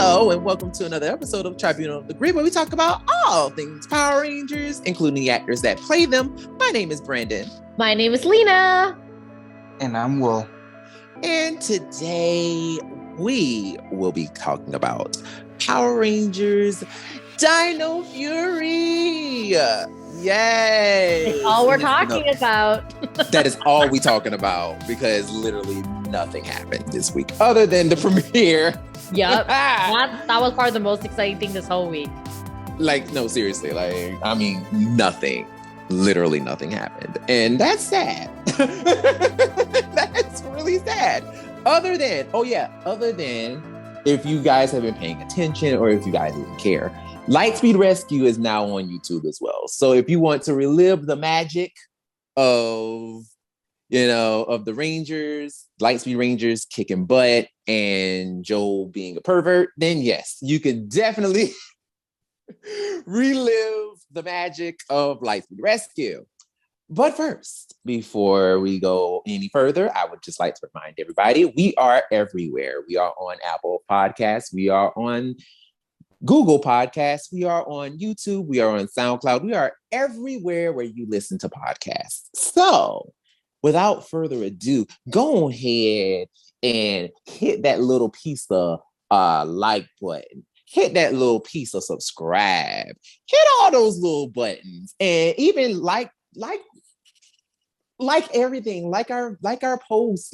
Hello, and welcome to another episode of Tribunal of the Grid, where we talk about all things Power Rangers, including the actors that play them. My name is Brandon. My name is Lena. And I'm Will. And today we will be talking about Power Rangers Dino Fury. Yay! That's all we're talking about. That is all we're talking about, because literally nothing happened this week other than the premiere. Yep. that was probably the most exciting thing this whole week. Like, no, seriously. Like, I mean, nothing. Literally nothing happened. And that's sad. That's really sad. Other than if you guys have been paying attention or if you guys even care, Lightspeed Rescue is now on YouTube as well. So if you want to relive the magic of the Rangers, Lightspeed Rangers kicking butt and Joel being a pervert, then yes, you can definitely relive the magic of Lightspeed Rescue. But first, before we go any further, I would just like to remind everybody, we are everywhere. We are on Apple Podcasts. We are on Google Podcasts. We are on YouTube. We are on SoundCloud. We are everywhere where you listen to podcasts. So, without further ado, go ahead and hit that little piece of like button. Hit that little piece of subscribe. Hit all those little buttons, and even like everything, like our posts,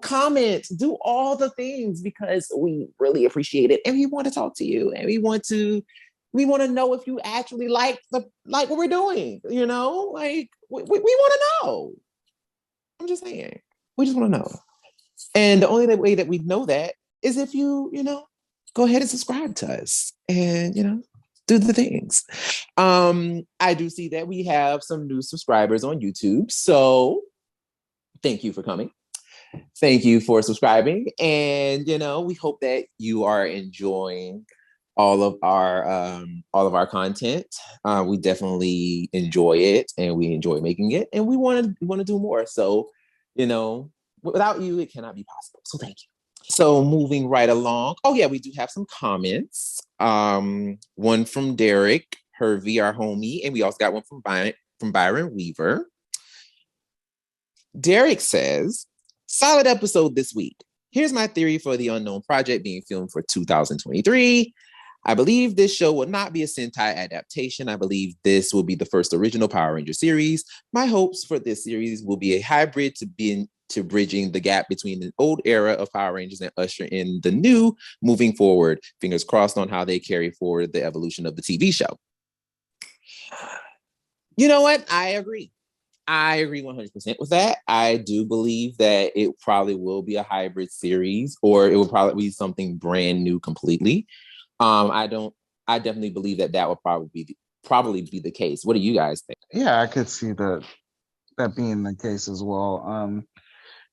comment, do all the things, because we really appreciate it, and we want to talk to you, and we want to know if you actually like what we're doing. We want to know. I'm just saying, we just want to know. And the only way that we know that is if you go ahead and subscribe to us and do the things. I do see that we have some new subscribers on YouTube, so thank you for coming. Thank you for subscribing, and we hope that you are enjoying all of our content. We definitely enjoy it, and we enjoy making it, and we want to do more. So, without you, it cannot be possible. So thank you. So moving right along. Oh yeah, we do have some comments. One from Derek Hervey, our homie, and we also got one from Byron Weaver. Derek says, "Solid episode this week. Here's my theory for the Unknown Project being filmed for 2023. I believe this show will not be a Sentai adaptation. I believe this will be the first original Power Ranger series. My hopes for this series will be a hybrid to bridging the gap between the old era of Power Rangers and usher in the new moving forward. Fingers crossed on how they carry forward the evolution of the TV show." You know what? I agree 100% with that. I do believe that it probably will be a hybrid series, or it will probably be something brand new completely. I definitely believe that will probably be the case. What do you guys think? Yeah, I could see that being the case as well.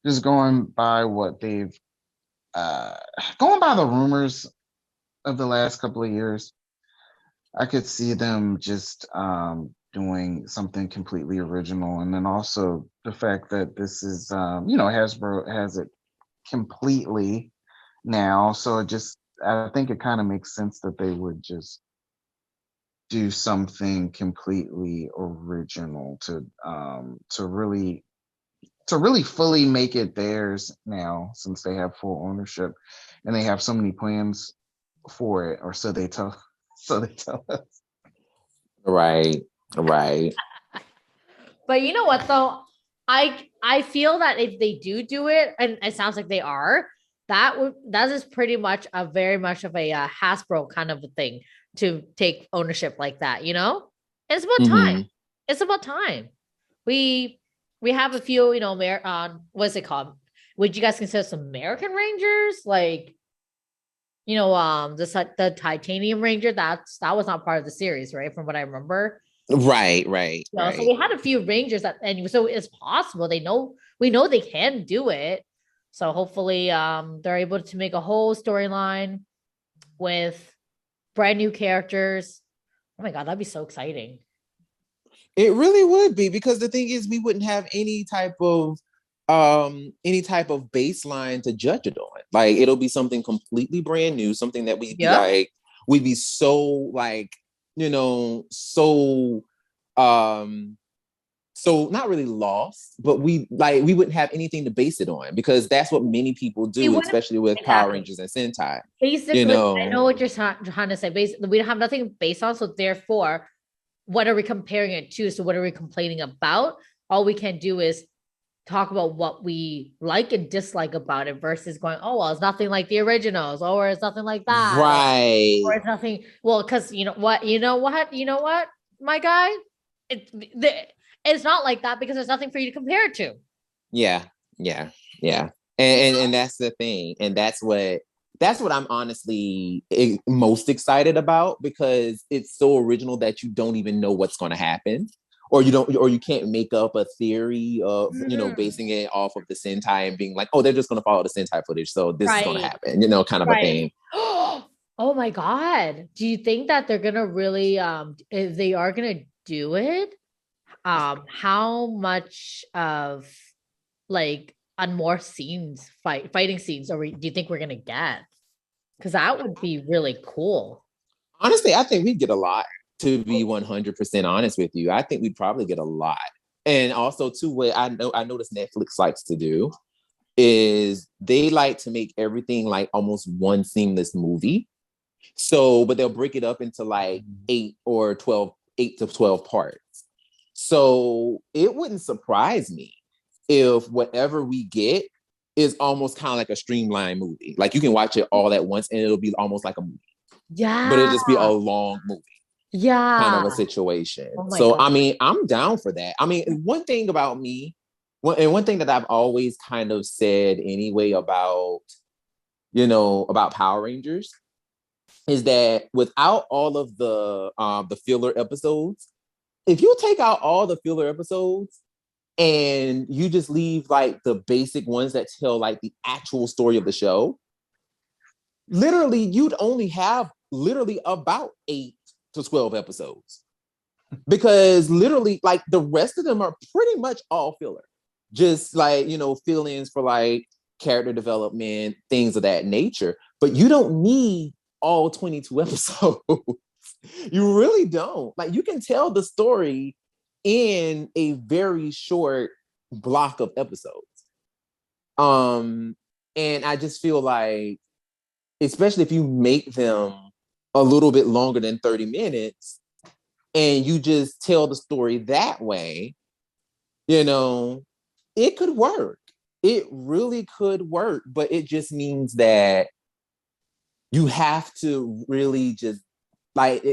Just going by what they've going by the rumors of the last couple of years, I could see them just doing something completely original. And then also the fact that this is Hasbro has it completely now, so I think it kind of makes sense that they would just do something completely original to really fully make it theirs now, since they have full ownership and they have so many plans for it, or so they tell us. Right. But you know what though? I feel that if they do it, and it sounds like they are, that is pretty much very much of a Hasbro kind of a thing to take ownership like that. It's about time. It's about time. We have a few, what's it called? Would you guys consider some American Rangers? Like, the Titanium Ranger, that was not part of the series, right? From what I remember. Right. So we had a few Rangers and so it's possible. We know they can do it. So hopefully they're able to make a whole storyline with brand new characters. Oh my God, that'd be so exciting. It really would be, because the thing is, we wouldn't have any type of baseline to judge it on. Like it'll be something completely brand new, something that we'd be Yep. like, we'd be so like, you know, so so not really lost, but we wouldn't have anything to base it on, because that's what many people do, especially with Power Rangers and Sentai. Basically, you know, I know what you're trying to say. Basically, we don't have nothing based on, so therefore, what are we comparing it to? So what are we complaining about? All we can do is talk about what we like and dislike about it versus going, oh, well, it's nothing like the originals, or it's nothing like that. right. Or it's nothing. Well, because you know what, my guy? It's not like that because there's nothing for you to compare it to. Yeah. And that's the thing. And that's what I'm honestly most excited about, because it's so original that you don't even know what's going to happen, or you can't make up a theory of, basing it off of the Sentai and being like, oh, they're just going to follow the Sentai footage, so this is going to happen, kind of a thing. Oh my God. Do you think that they're going to really, if they are going to do it, how much of like on more scenes, fighting scenes, do you think we're going to get? Because that would be really cool. Honestly, I think we'd get a lot, to be 100% honest with you. I think we'd probably get a lot. And also, too, what I noticed Netflix likes to do is they like to make everything like almost one seamless movie. So, but they'll break it up into like 8 to 12 parts. So it wouldn't surprise me if whatever we get is almost kind of like a streamlined movie. Like you can watch it all at once and it'll be almost like a movie. Yeah. But it'll just be a long movie. Yeah. Kind of a situation. God. I mean, I'm down for that. I mean, one thing about me, one thing that I've always kind of said anyway about Power Rangers is that without all of the filler episodes, if you take out all the filler episodes and you just leave like the basic ones that tell like the actual story of the show, literally you'd only have about 8 to 12 episodes, because literally like the rest of them are pretty much all filler, just like fill-ins for like character development, things of that nature. But you don't need all 22 episodes. You really don't. Like you can tell the story in a very short block of episodes. And I just feel like, especially if you make them a little bit longer than 30 minutes and you just tell the story that way, it could work. It really could work, but it just means that you have to really just like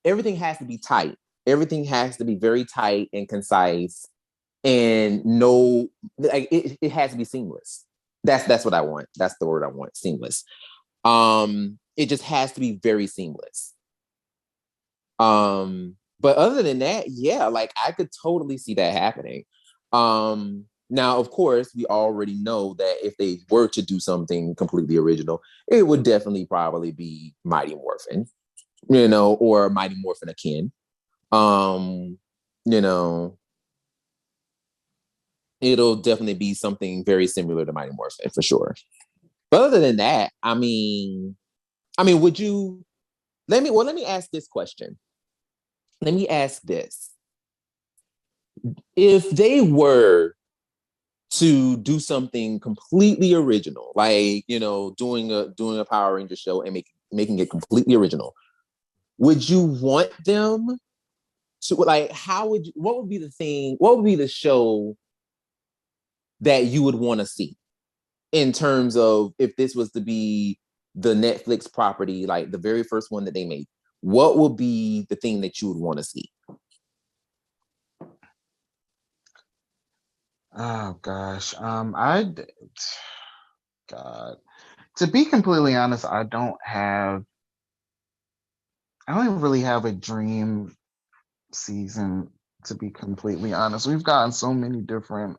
everything has to be tight. Everything has to be very tight and concise, and it has to be seamless. That's what I want. That's the word I want. Seamless. It just has to be very seamless. But other than that, yeah, like I could totally see that happening. Now, of course, we already know that if they were to do something completely original, it would definitely probably be Mighty Morphin, or Mighty Morphin akin. It'll definitely be something very similar to Mighty Morphin for sure. But other than that, I mean, would you? Let me ask this question. Let me ask this: if they were to do something completely original, like doing a Power Ranger show and making it completely original, would you want them to like? What would be the thing? What would be the show that you would want to see, in terms of if this was to be the Netflix property, like the very first one that they made? What would be the thing that you would want to see? Oh gosh. God. To be completely honest, I don't even really have a dream season, to be completely honest. We've gotten so many different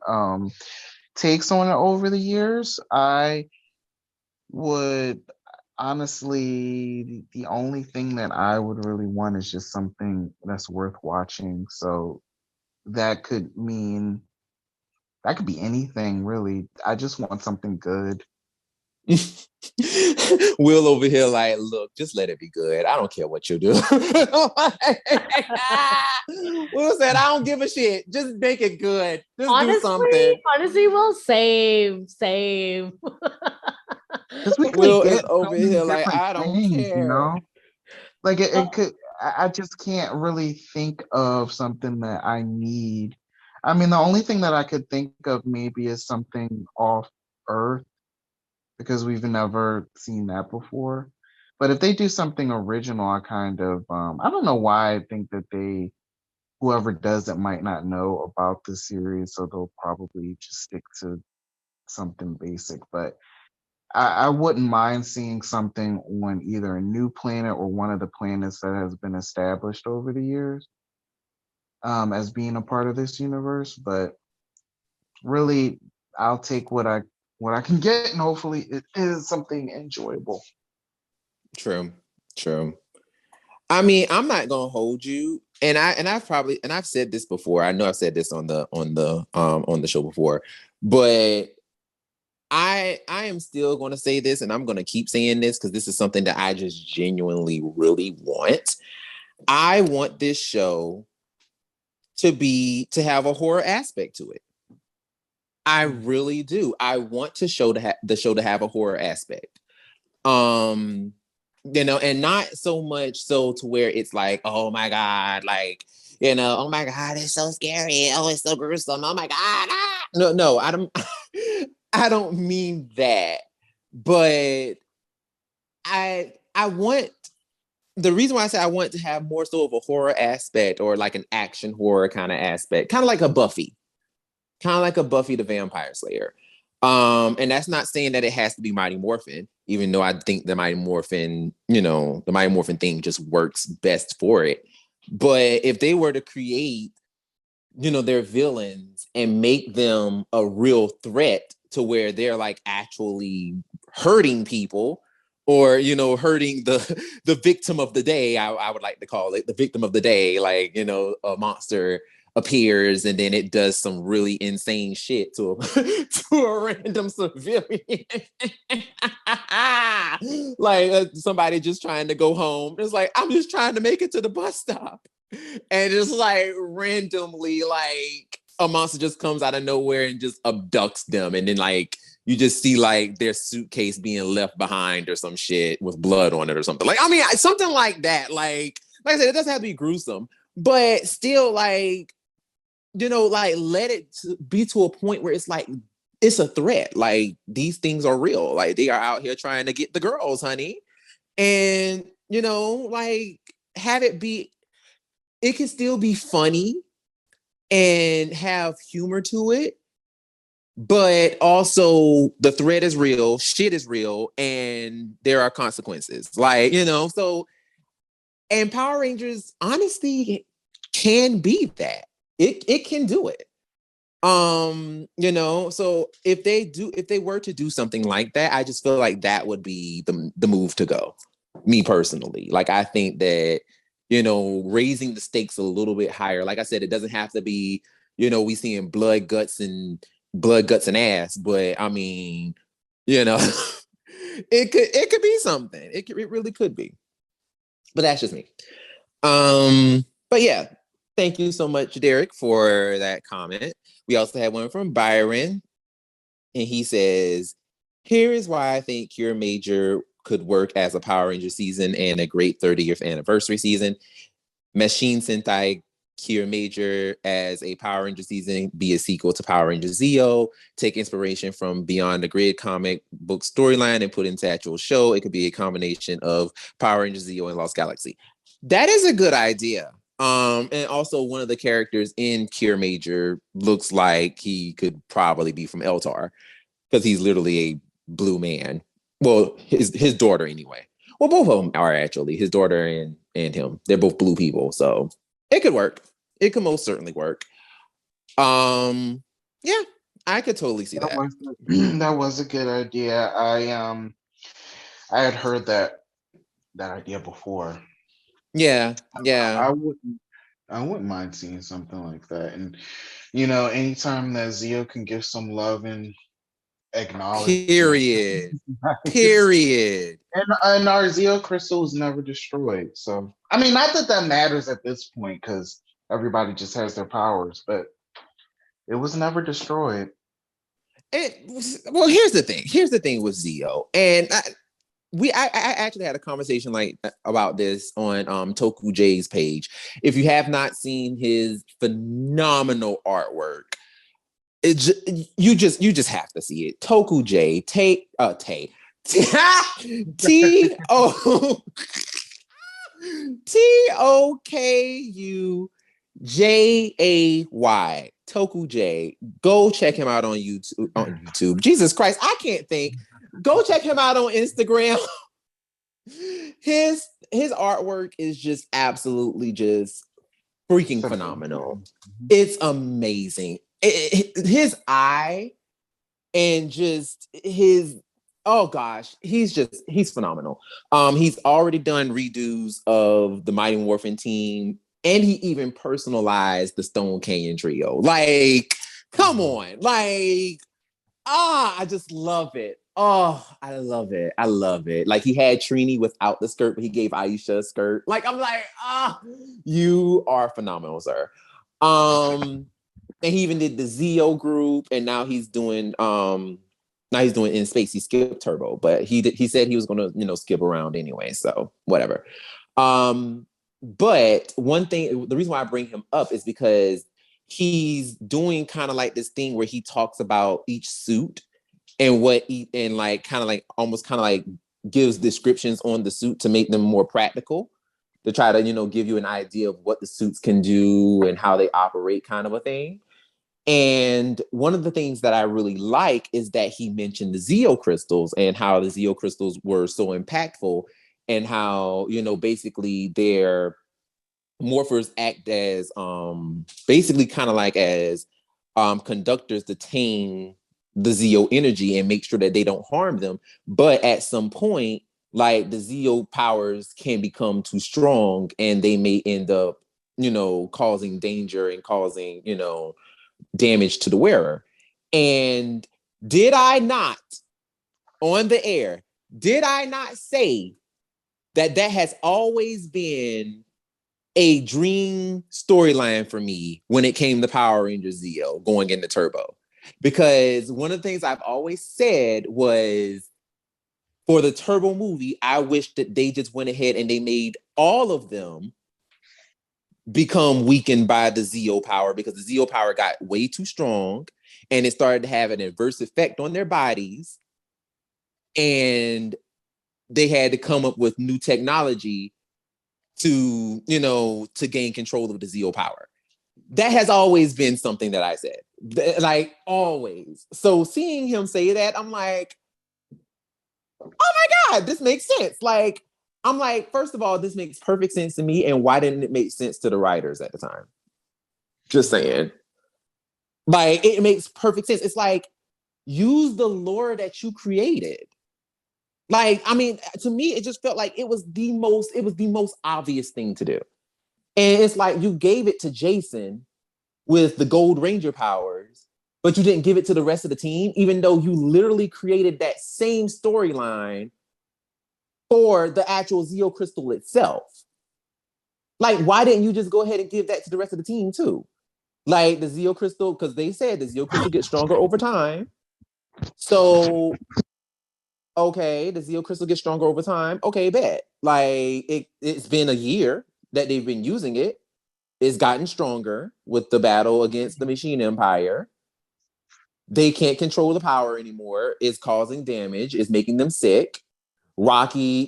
takes on it over the years. I would honestly, the only thing that I would really want is just something that's worth watching. So that could be anything really. I just want something good. Will over here like, look, just let it be good. I don't care what you do. Will said, I don't give a shit. Just make it good. Just do something. Honestly, Will, same. Because we could Will get is so over many here like, different I don't things, you care. know? Like it could. I just can't really think of something that I need. I mean, the only thing that I could think of maybe is something off Earth because we've never seen that before. But if they do something original, I kind of I don't know why I think that whoever does it might not know about the series, so they'll probably just stick to something basic. But I wouldn't mind seeing something on either a new planet or one of the planets that has been established over the years as being a part of this universe. But really, I'll take what I can get, and hopefully, it is something enjoyable. True. I mean, I'm not gonna hold you, and I've said this before. I know I've said this on the show before, but I am still going to say this, and I'm going to keep saying this because this is something that I just genuinely really want. I want this show to have a horror aspect to it. I really do. I want the show to have a horror aspect. And not so much so to where it's like, oh my God, like, oh my God, it's so scary. Oh, it's so gruesome. Oh my God. Ah. No, I don't I don't mean that. But I want the reason why I say I want to have more so of a horror aspect or like an action horror kind of aspect, kind of like a Buffy the Vampire Slayer. And that's not saying that it has to be Mighty Morphin, even though I think the Mighty Morphin thing just works best for it. But if they were to create, their villains and make them a real threat to where they're like actually hurting people or, hurting the victim of the day, I would like to call it the victim of the day, like, a monster appears and then it does some really insane shit to a random civilian. Like somebody just trying to go home. It's like, I'm just trying to make it to the bus stop. And just like randomly, like a monster just comes out of nowhere and just abducts them. And then like you just see like their suitcase being left behind or some shit with blood on it or something. Like, I mean, something like that. Like I said, it doesn't have to be gruesome, but still like, like let it be to a point where it's like, it's a threat. Like these things are real. Like they are out here trying to get the girls, honey. And, like have it be, it can still be funny and have humor to it, but also the threat is real, shit is real, and there are consequences. Like, so, and Power Rangers honestly can be that. It can do it. So if they were to do something like that, I just feel like that would be the move to go. Me personally. Like I think that, raising the stakes a little bit higher. Like I said, it doesn't have to be, we seeing blood, guts, and ass, but I mean, it could be something. It really could be. But that's just me. But yeah, thank you so much, Derek, for that comment. We also had one from Byron, and he says, here is why I think Cure Major could work as a Power Ranger season and a great 30th anniversary season. Machine Sentai Cure Major as a Power Ranger season, be a sequel to Power Ranger Zeo, take inspiration from Beyond the Grid comic book storyline and put into actual show. It could be a combination of Power Ranger Zeo and Lost Galaxy. That is a good idea. And also one of the characters in Cure Major looks like he could probably be from Eltar because he's literally a blue man. Well, his daughter anyway. Well, both of them are actually his daughter and him. They're both blue people, so it could work. It could most certainly work. Yeah, I could totally see that. That was a good idea. I had heard that idea before. Yeah. I wouldn't mind seeing something like that. And anytime that Zeo can give some love and acknowledged. Period. Period. And our Zeo crystal was never destroyed. So I mean, not that that matters at this point because everybody just has their powers, but it was never destroyed. Well, here's the thing. Here's the thing with Zeo, and I actually had a conversation like about this on Toku J's page. If you have not seen his phenomenal artwork, you just have to see it. Toku J, TOKUJAY. Toku J. Go check him out on YouTube. Jesus Christ, I can't think. Go check him out on Instagram. His artwork is just absolutely just freaking phenomenal. It's amazing. His eye and just his, oh gosh, he's phenomenal. He's already done redos of the Mighty Morphin team, and he even personalized the Stone Canyon trio. Like, come on. Like, I just love it. Oh, I love it. I love it. Like, he had Trini without the skirt, but he gave Aisha a skirt. Like, I'm like, you are phenomenal, sir. And he even did the Zeo group, and now he's doing In Space. He skipped Turbo, but he said he was gonna, skip around anyway. So whatever. But one thing, the reason why I bring him up is because he's doing kind of like this thing where he talks about each suit and almost gives descriptions on the suit to make them more practical, to try to, give you an idea of what the suits can do and how they operate, kind of a thing. And one of the things that I really like is that he mentioned the Zeo crystals and how the Zeo crystals were so impactful, and how, basically their morphers act as basically kind of like as conductors to tame the Zeo energy and make sure that they don't harm them. But at some point, like, the Zeo powers can become too strong and they may end up, causing danger and causing, damage to the wearer. And did I not, on the air, did I not say that has always been a dream storyline for me when it came to Power Rangers Zeo going into Turbo? Because one of the things I've always said was, for the Turbo movie, I wish that they just went ahead and they made all of them become weakened by the Zeo power, because the Zeo power got way too strong and it started to have an adverse effect on their bodies. And they had to come up with new technology to gain control of the Zeo power. That has always been something that I said, like, always. So seeing him say that, I'm like, oh my God, this makes sense. Like, I'm like, first of all, this makes perfect sense to me. And why didn't it make sense to the writers at the time? Just saying. Like, it makes perfect sense. It's like, use the lore that you created. Like, I mean, to me, it just felt like it was the most obvious thing to do. And it's like, you gave it to Jason with the Gold Ranger powers, but you didn't give it to the rest of the team, even though you literally created that same storyline for the actual Zeo crystal itself. Like, why didn't you just go ahead and give that to the rest of the team too? Like, the Zeo crystal, because they said the Zeo crystal gets stronger over time. So, okay, the Zeo crystal gets stronger over time. Okay, bet. Like, it's been a year that they've been using it. It's gotten stronger with the battle against the Machine Empire. They can't control the power anymore. It's causing damage. It's making them sick. Rocky,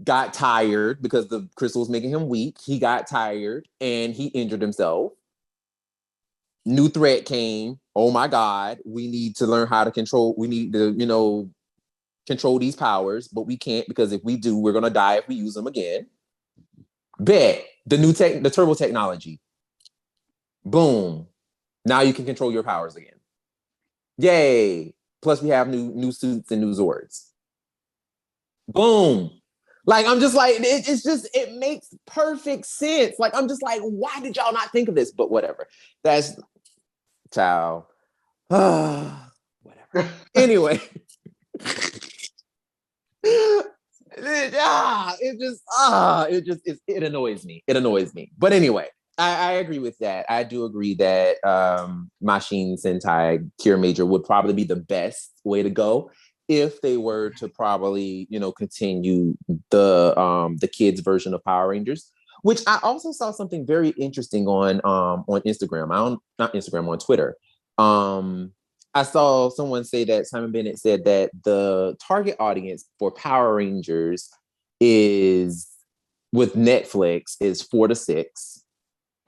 got tired because the crystal was making him weak. He got tired and he injured himself. New threat came. Oh my God, we need to learn how to control. We need to, control these powers, but we can't, because if we do, we're gonna die if we use them again. Bet. The turbo technology. Boom. Now you can control your powers again. Yay. Plus we have new suits and new Zords. Boom. Like, I'm just like, it makes perfect sense. Like, I'm just like, why did y'all not think of this? But whatever. That's, ciao. Whatever. anyway. It annoys me. It annoys me. But anyway, I agree with that. I do agree that Machine Sentai Cure Major would probably be the best way to go if they were to probably, continue the kids version of Power Rangers. Which I also saw something very interesting on Instagram. Not Instagram, on Twitter. I saw someone say that Simon Bennett said that the target audience for Power Rangers is with Netflix is 4 to 6.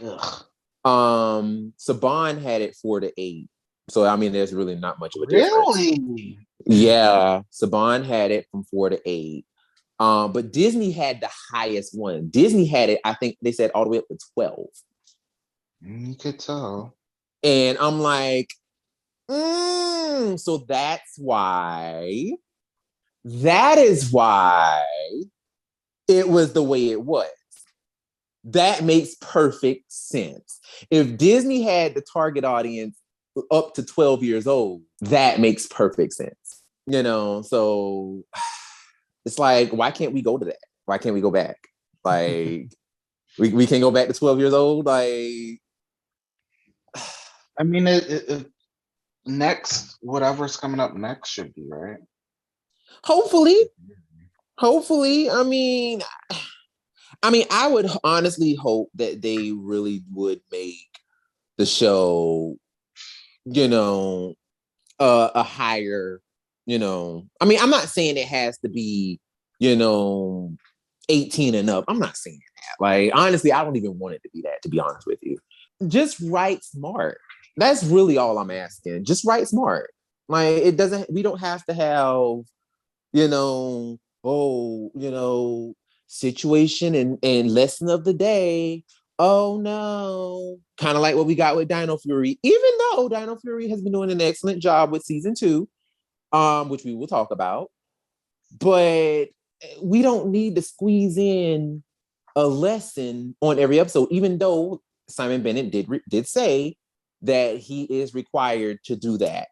Ugh. Saban had it 4 to 8. So I mean, there's really not much of a difference. Really? Yeah, Saban had it from 4 to 8. But Disney had the highest one. Disney had it, I think they said, all the way up to 12. You could tell. And I'm like, so that is why it was the way it was. That makes perfect sense. If Disney had the target audience up to 12 years old, that makes perfect sense. So it's like, why can't we go to that? Why can't we go back? Like, we can go back to 12 years old? Like, I mean, it next, whatever's coming up next should be, right? Hopefully. I mean, I would honestly hope that they really would make the show, a higher, I'm not saying it has to be, 18 and up. I'm not saying that. Like, honestly, I don't even want it to be that, to be honest with you. Just write smart. That's really all I'm asking. Just write smart. Like, we don't have to have, situation and lesson of the day. Oh no. Kind of like what we got with Dino Fury, even though Dino Fury has been doing an excellent job with season 2, which we will talk about. But we don't need to squeeze in a lesson on every episode, even though Simon Bennett did say that he is required to do that.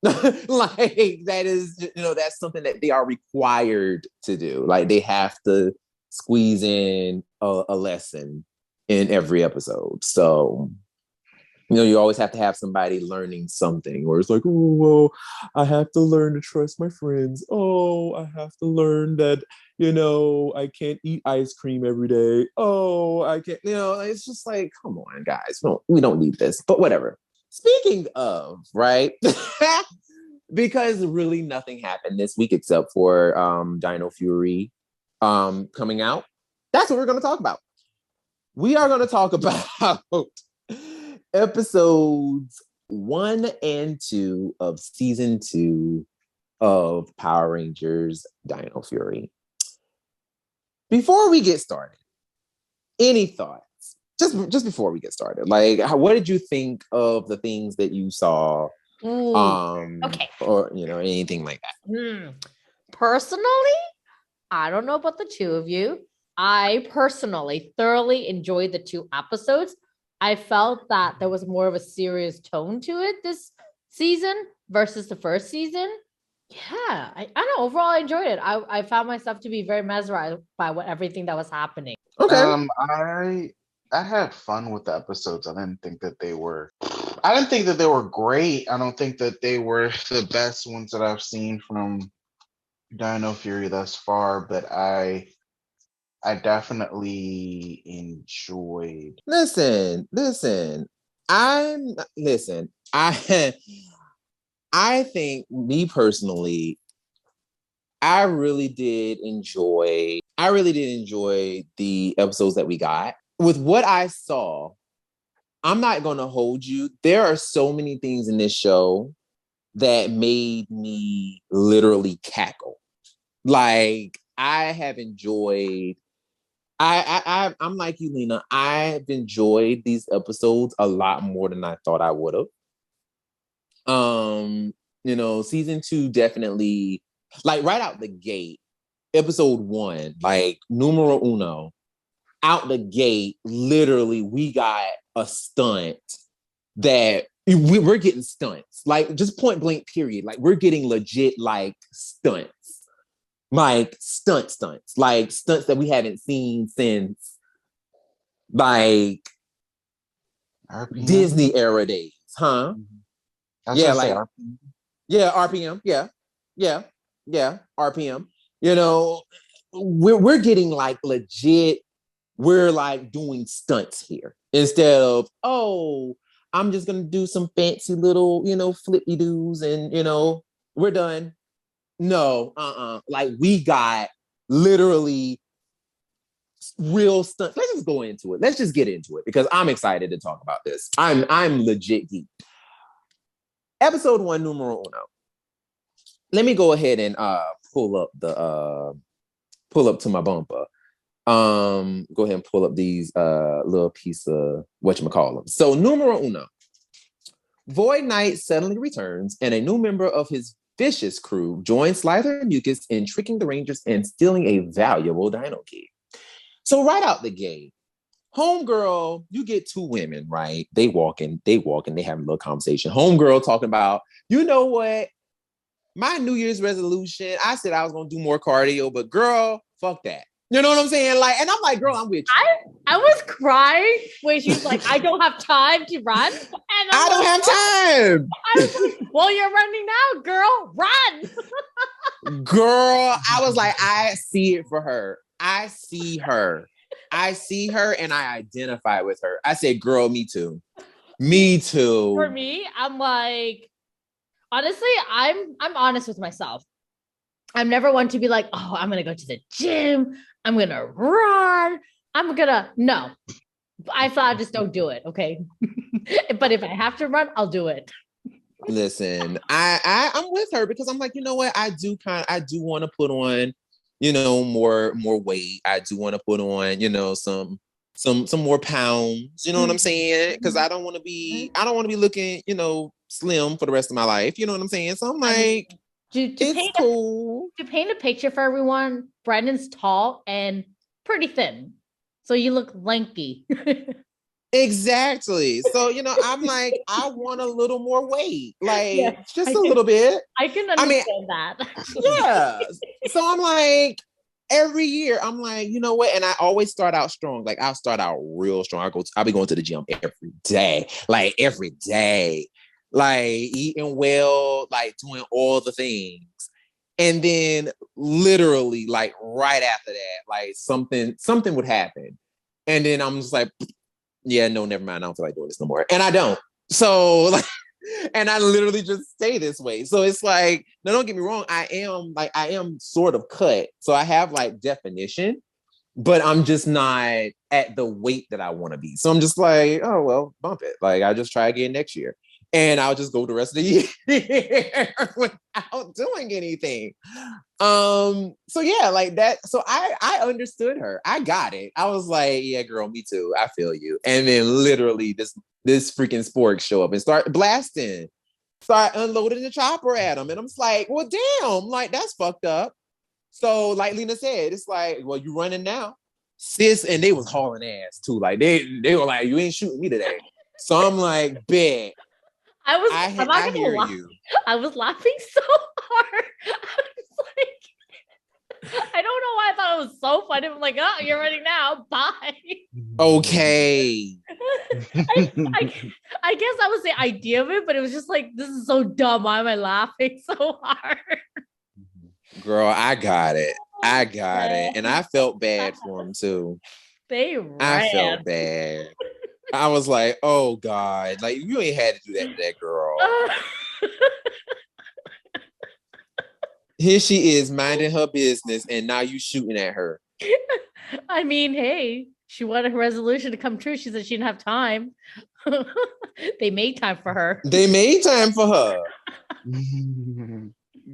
Like, that is, that's something that they are required to do. Like, they have to squeeze in a lesson in every episode. So, you always have to have somebody learning something, where it's like, oh, well, I have to learn to trust my friends. Oh, I have to learn that, I can't eat ice cream every day. Oh, I can't, it's just like, come on, guys. We don't need this, but whatever. Speaking of, right? Because really nothing happened this week except for Dino Fury coming out. That's what we're going to talk about. We are going to talk about episodes 1 and 2 of season 2 of Power Rangers Dino Fury. Before we get started, any thoughts? Just before we get started, like, what did you think of the things that you saw? Okay. Or anything like that? Personally, I don't know about the two of you. I personally thoroughly enjoyed the 2 episodes. I felt that there was more of a serious tone to it this season versus the first season. Yeah, I don't know. Overall, I enjoyed it. I found myself to be very mesmerized by everything that was happening. Okay. I had fun with the episodes. I didn't think that they were great. I don't think that they were the best ones that I've seen from Dino Fury thus far, but I definitely enjoyed. Listen. I think, me personally, I really did enjoy the episodes that we got. With what I saw, I'm not going to hold you. There are so many things in this show that made me literally cackle. Like, I have enjoyed. I'm like you, Lena. I've enjoyed these episodes a lot more than I thought I would have. Season 2 definitely, like, right out the gate, episode 1, like, numero uno, out the gate, literally, we got a stunt that we're getting stunts, like just point blank period. Like we're getting legit like stunts, like stunts, like stunts that we haven't seen since like RPM? Disney era days, huh? Yeah, like RPM. Yeah, RPM. Yeah, RPM. You know, we're getting like legit. We're like doing stunts here instead of, oh, I'm just gonna do some fancy little, flippy doos and we're done. No, like we got literally real stunts. Let's just go into it. Let's just get into it because I'm excited to talk about this. I'm legit geek. Episode 1, numero uno. Let me go ahead and pull up to my bumper. Go ahead and pull up these little piece of whatchamacallit. So numero uno. Void Knight suddenly returns, and a new member of his vicious crew joins Slither and Mucus in tricking the Rangers and stealing a valuable dino key. So right out the gate, homegirl, you get two women, right? They walk in, they have a little conversation. Homegirl talking about, you know what? My New Year's resolution, I said I was gonna do more cardio, but girl, fuck that. You know what I'm saying? Like, and I'm like, girl, I'm with you. I was crying when she's like, I don't have time to run. And I don't have time. I was like, well, you're running now, girl. Run. Girl, I was like, I see it for her. I see her and I identify with her. I said, girl, me too. Me too. For me, I'm like, honestly, I'm honest with myself. I'm never one to be like, oh, I'm going to go to the gym. I'm going to run. No. I thought I just don't do it. Okay. But if I have to run, I'll do it. Listen, I'm with her because I'm like, you know what? I do want to put on, more weight. I do want to put on, some more pounds. You know what I'm saying? Because I don't want to be looking, slim for the rest of my life. You know what I'm saying? So I'm like, it's cool. To paint a picture for everyone, Brandon's tall and pretty thin. So you look lanky. Exactly. So, I'm like, I want a little more weight. Like, just a little bit. I can understand that. Yeah. So I'm like, every year, I'm like, you know what? And I always start out strong. Like, I'll start out real strong. I'll be going to the gym every day. Like, every day. Like, eating well, like, doing all the things. And then literally, like, right after that, like, something would happen. And then I'm just like, yeah, no, never mind. I don't feel like doing this no more. And I don't. So, like, and I literally just stay this way. So it's like, no, don't get me wrong. I am sort of cut. So I have like definition, but I'm just not at the weight that I want to be. So I'm just like, oh, well, bump it. Like, I'll just try again next year. And I'll just go the rest of the year without doing anything. So yeah, like that. So I understood her. I got it. I was like, yeah, girl, me too. I feel you. And then literally this freaking spork show up and start unloading the chopper at him. And I'm just like, well, damn, like that's fucked up. So like Lena said, it's like, well, you running now, sis. And they was hauling ass too. Like they were like, you ain't shooting me today. So I'm like, bet. I hear you. I was laughing so hard. I was like, I don't know why I thought it was so funny. I'm like, oh, you're ready now. Bye. Okay. I guess that was the idea of it, but it was just like, this is so dumb. Why am I laughing so hard? Girl, I got it. And I felt bad for him too. I felt bad. I was like, oh God, like you ain't had to do that to that girl. Here she is minding her business and now you shooting at her. I mean, hey, she wanted her resolution to come true. She said she didn't have time. They made time for her.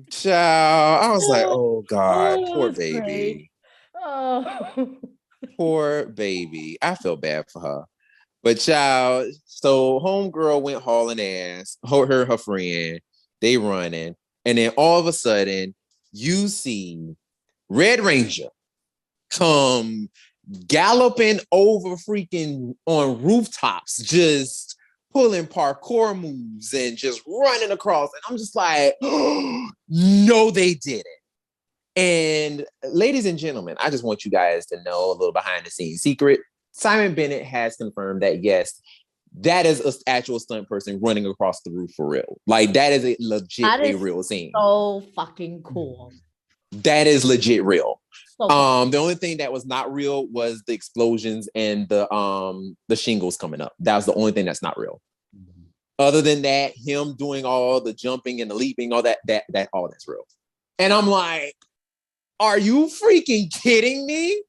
Child, I was like, oh God, poor baby. Great. Oh. Poor baby. I felt bad for her. But child, so homegirl went hauling ass, her friend, they running. And then all of a sudden, you see Red Ranger come galloping over freaking on rooftops, just pulling parkour moves and just running across. And I'm just like, oh, no, they didn't. And ladies and gentlemen, I just want you guys to know a little behind the scenes secret. Simon Bennett has confirmed that, yes, that is an actual stunt person running across the roof for real. Like, that is a legit, a real scene. So fucking cool. That is legit real. So cool. The only thing that was not real was the explosions and the shingles coming up. That was the only thing that's not real. Other than that, him doing all the jumping and the leaping, all that all that's real. And I'm like, are you freaking kidding me?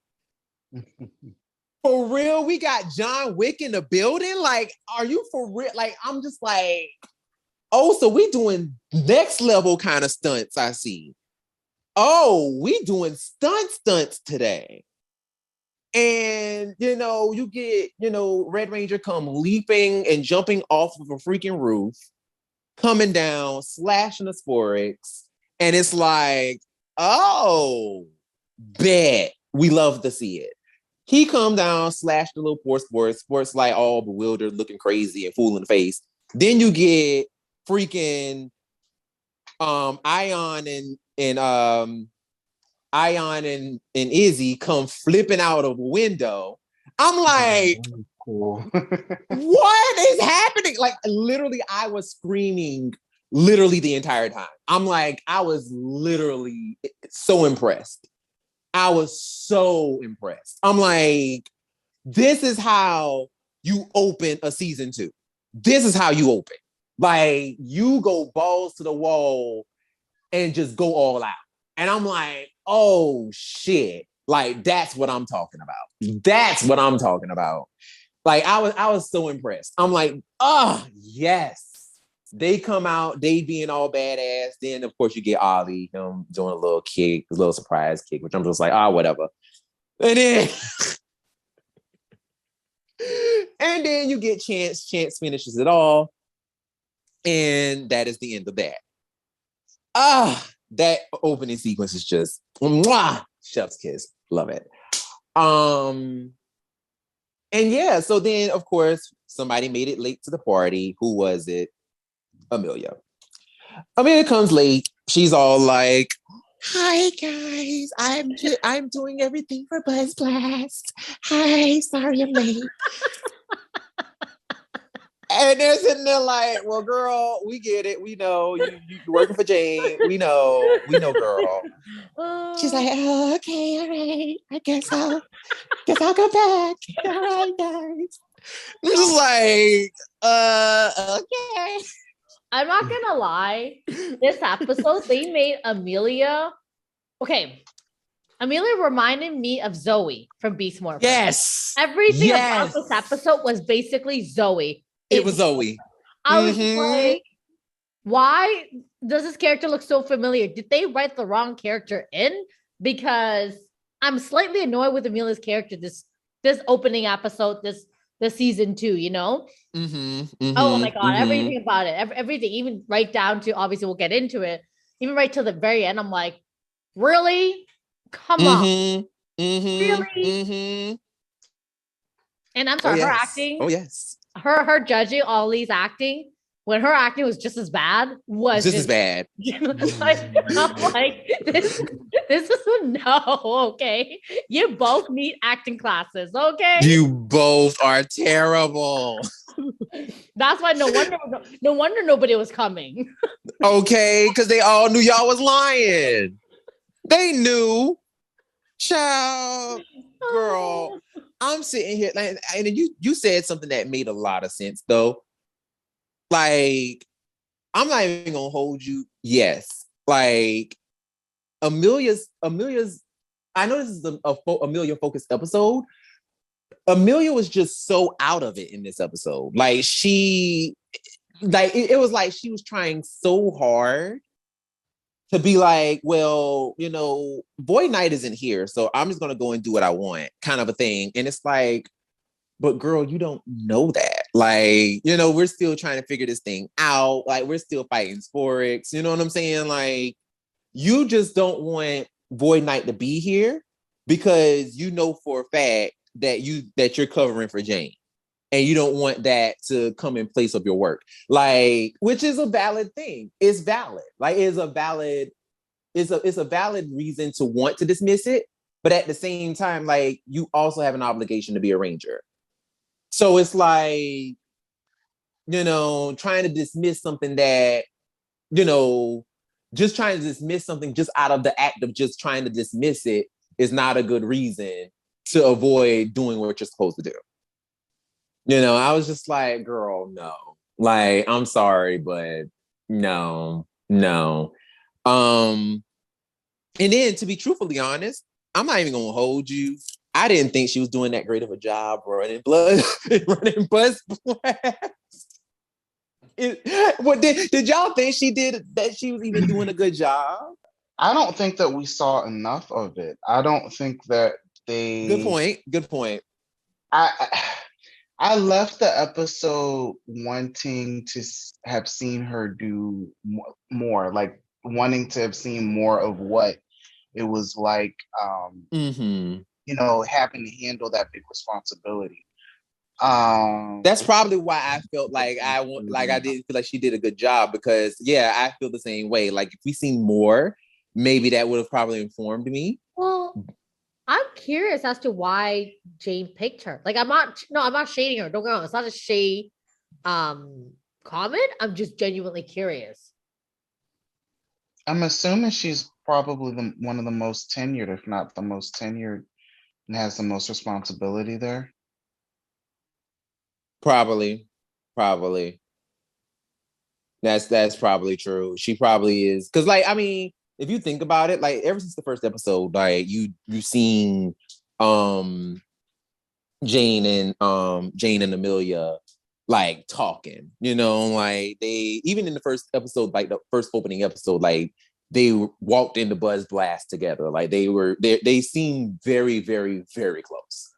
For real? We got John Wick in the building? Like, are you for real? Like, I'm just like, oh, so we doing next level kind of stunts, I see. Oh, we doing stunts today. And, you get, Red Ranger come leaping and jumping off of a freaking roof, coming down, slashing the Sporix. And it's like, oh, bet. We love to see it. He come down, slash the little Sports like all bewildered, looking crazy and fool in the face. Then you get freaking Ion and Izzy come flipping out of a window. I'm like, cool. What is happening? Like, literally, I was screaming literally the entire time. I'm like, I was literally so impressed. I was so impressed. I'm like, this is how you open a season 2. This is how you open. Like, you go balls to the wall and just go all out. And I'm like, oh shit. Like, that's what I'm talking about. That's what I'm talking about. Like, I was so impressed. I'm like, oh yes. They come out, they being all badass. Then of course you get Ollie, him doing a little kick, a little surprise kick, which I'm just like, whatever. And then you get Chance. Chance finishes it all. And that is the end of that. That opening sequence is just mwah, chef's kiss. Love it. And yeah, so then of course somebody made it late to the party. Who was it? Emilia. Emilia comes late. She's all like, "Hi guys, I'm doing everything for Buzz Blast. Hi, sorry I'm late." And they're sitting there like, "Well, girl, we get it. We know you're working for Jane. We know, girl." She's like, "Oh, okay, all right. I guess I'll go back. All right, guys." I'm just like, okay. I'm not gonna lie. This episode, they made Emilia. Okay, Emilia reminded me of Zoe from Beast Morphin. Yes. Everything about this episode was basically Zoe. It was Zoe. I was like, why does this character look so familiar? Did they write the wrong character in? Because I'm slightly annoyed with Emilia's character this opening episode, this season 2, you know? Oh my God, everything about it. Everything, even right down to, obviously we'll get into it, even right till the very end, I'm like, really? Come on. Really? And I'm sorry, her acting. Oh, yes. Her judging Ollie's acting, when her acting was just as bad, was just as bad. I'm like, this is a no, okay? You both need acting classes, okay? You both are terrible. That's why no wonder nobody was coming. Okay, because they all knew y'all was lying. They knew. Child, girl. I'm sitting here, like, and you said something that made a lot of sense, though. Like, I'm not even gonna hold you. Yes, like Emilia's. I know this is a Emilia focused episode. Emilia was just so out of it in this episode. Like, it was like she was trying so hard to be like, well, Boy Night isn't here, so I'm just gonna go and do what I want, kind of a thing. And it's like, but girl, you don't know that. Like, we're still trying to figure this thing out. Like, we're still fighting Sporix. You know what I'm saying? Like, you just don't want Boy Night to be here because you know for a fact that you're covering for Jane. and you don't want that to come in place of your work. Like, which is a valid thing. It's valid. Like, it's a valid reason to want to dismiss it. But at the same time, like, you also have an obligation to be a ranger. So it's like, trying to dismiss something that, just trying to dismiss something just out of the act of just trying to dismiss it is not a good reason to avoid doing what you're supposed to do. I was just like, girl, no. Like, I'm sorry, but no. And then, to be truthfully honest, I'm not even gonna hold you. I didn't think she was doing that great of a job running bus blast. Did y'all think that she was even doing a good job? I don't think that we saw enough of it. I don't think that they. Good point. I left the episode wanting to have seen her do more, like wanting to have seen more of what it was like, having to handle that big responsibility. That's probably why I felt like I didn't feel like she did a good job, because I feel the same way. Like, if we seen more, maybe that would have probably informed me. Well, I'm curious as to why Jane picked her. Like, I'm not shading her. Don't get me wrong. It's not a shade comment. I'm just genuinely curious. I'm assuming she's probably one of the most tenured, if not the most tenured, and has the most responsibility there. Probably. That's probably true. She probably is. Because, like, I mean, if you think about it, like, ever since the first episode, like, you've seen Jane and Emilia, like, talking, like, they, even in the first episode, like the first opening episode, like, they walked into Buzz Blast together. Like, they seemed very, very, very close.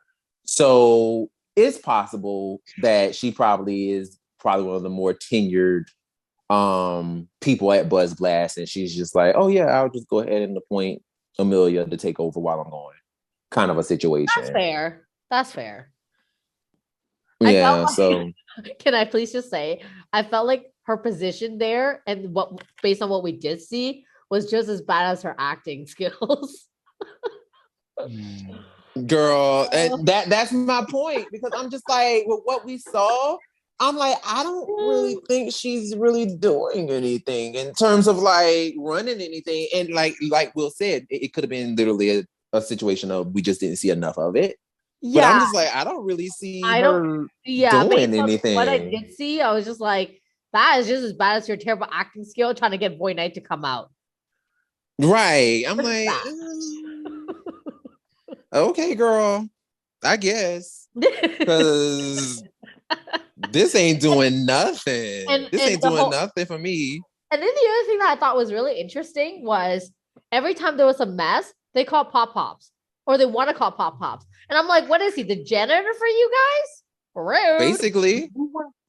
So it's possible that she probably is one of the more tenured people at Buzz Blast, and she's just like, oh yeah, I'll just go ahead and appoint Emilia to take over while I'm going, kind of a situation. That's fair. Yeah. So can I please just say, I felt like her position there, and based on what we did see, was just as bad as her acting skills. Girl, and that's my point, because I'm just like, with what we saw, I'm like, I don't really think she's really doing anything in terms of, like, running anything. And like Will said, it could have been literally a situation of we just didn't see enough of it. Yeah. But I'm just like, I don't really see her doing anything. What I did see, I was just like, that is just as bad as your terrible acting skill trying to get Boy Knight to come out. Right. I'm like, okay, girl, I guess. Because this ain't doing nothing. This ain't doing nothing for me. And then the other thing that I thought was really interesting was every time there was a mess, they call Pop-Pops, or they want to call Pop-Pops. And I'm like, what is he, the janitor for you guys? Rude. Basically.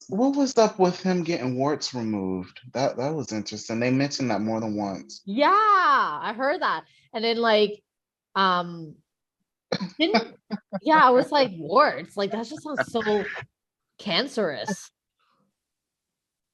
What was up with him getting warts removed? That was interesting. They mentioned that more than once. Yeah, I heard that. And then, like, I was like, warts. Like, that just sounds so cancerous.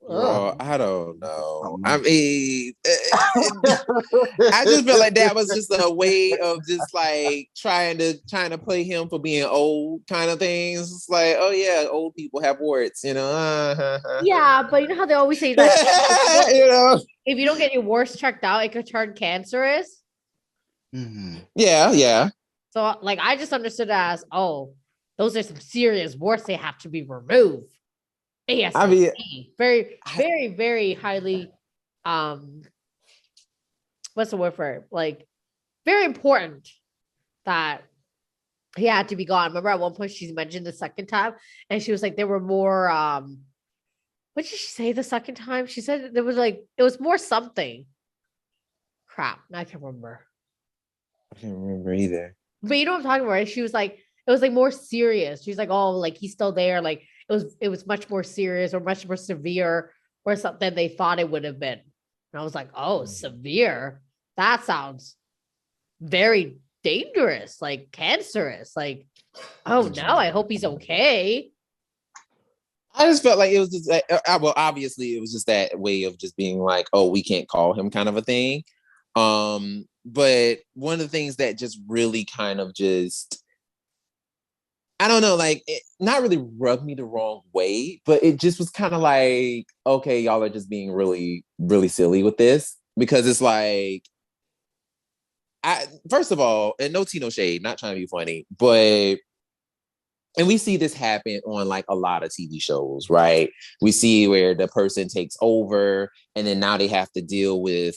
Girl, I don't know. I mean, I just feel like that was just a way of just, like, trying to play him for being old, kind of things. It's like, oh yeah, old people have warts, Yeah, but you know how they always say that if you don't get your warts checked out, it could turn cancerous. Mm-hmm. Yeah. So, like, I just understood it as, oh, those are some serious warts. They have to be removed. ASAP. I mean, very, very, very highly, what's the word for it? Like, very important that he had to be gone. Remember at one point she mentioned the second time, and she was like, there were more, what did she say the second time? She said there was, like, it was more something. Crap, I can't remember. I can't remember either. But you know what I'm talking about, right? She was like, it was, like, more serious. She's like, oh, like, he's still there. Like, it was much more serious or much more severe or something they thought it would have been. And I was like, oh, severe. That sounds very dangerous, like cancerous. Like, oh no, I hope he's okay. I just felt like it was just well, obviously it was just that way of just being like, oh, we can't call him kind of a thing. But one of the things that just really kind of just, I don't know, like it not really rubbed me the wrong way, but it just was kind of like, okay, y'all are just being really, really silly with this because it's like, first of all, and no tea, no shade, not trying to be funny, but and we see this happen on like a lot of TV shows, right? We see where the person takes over and then now they have to deal with,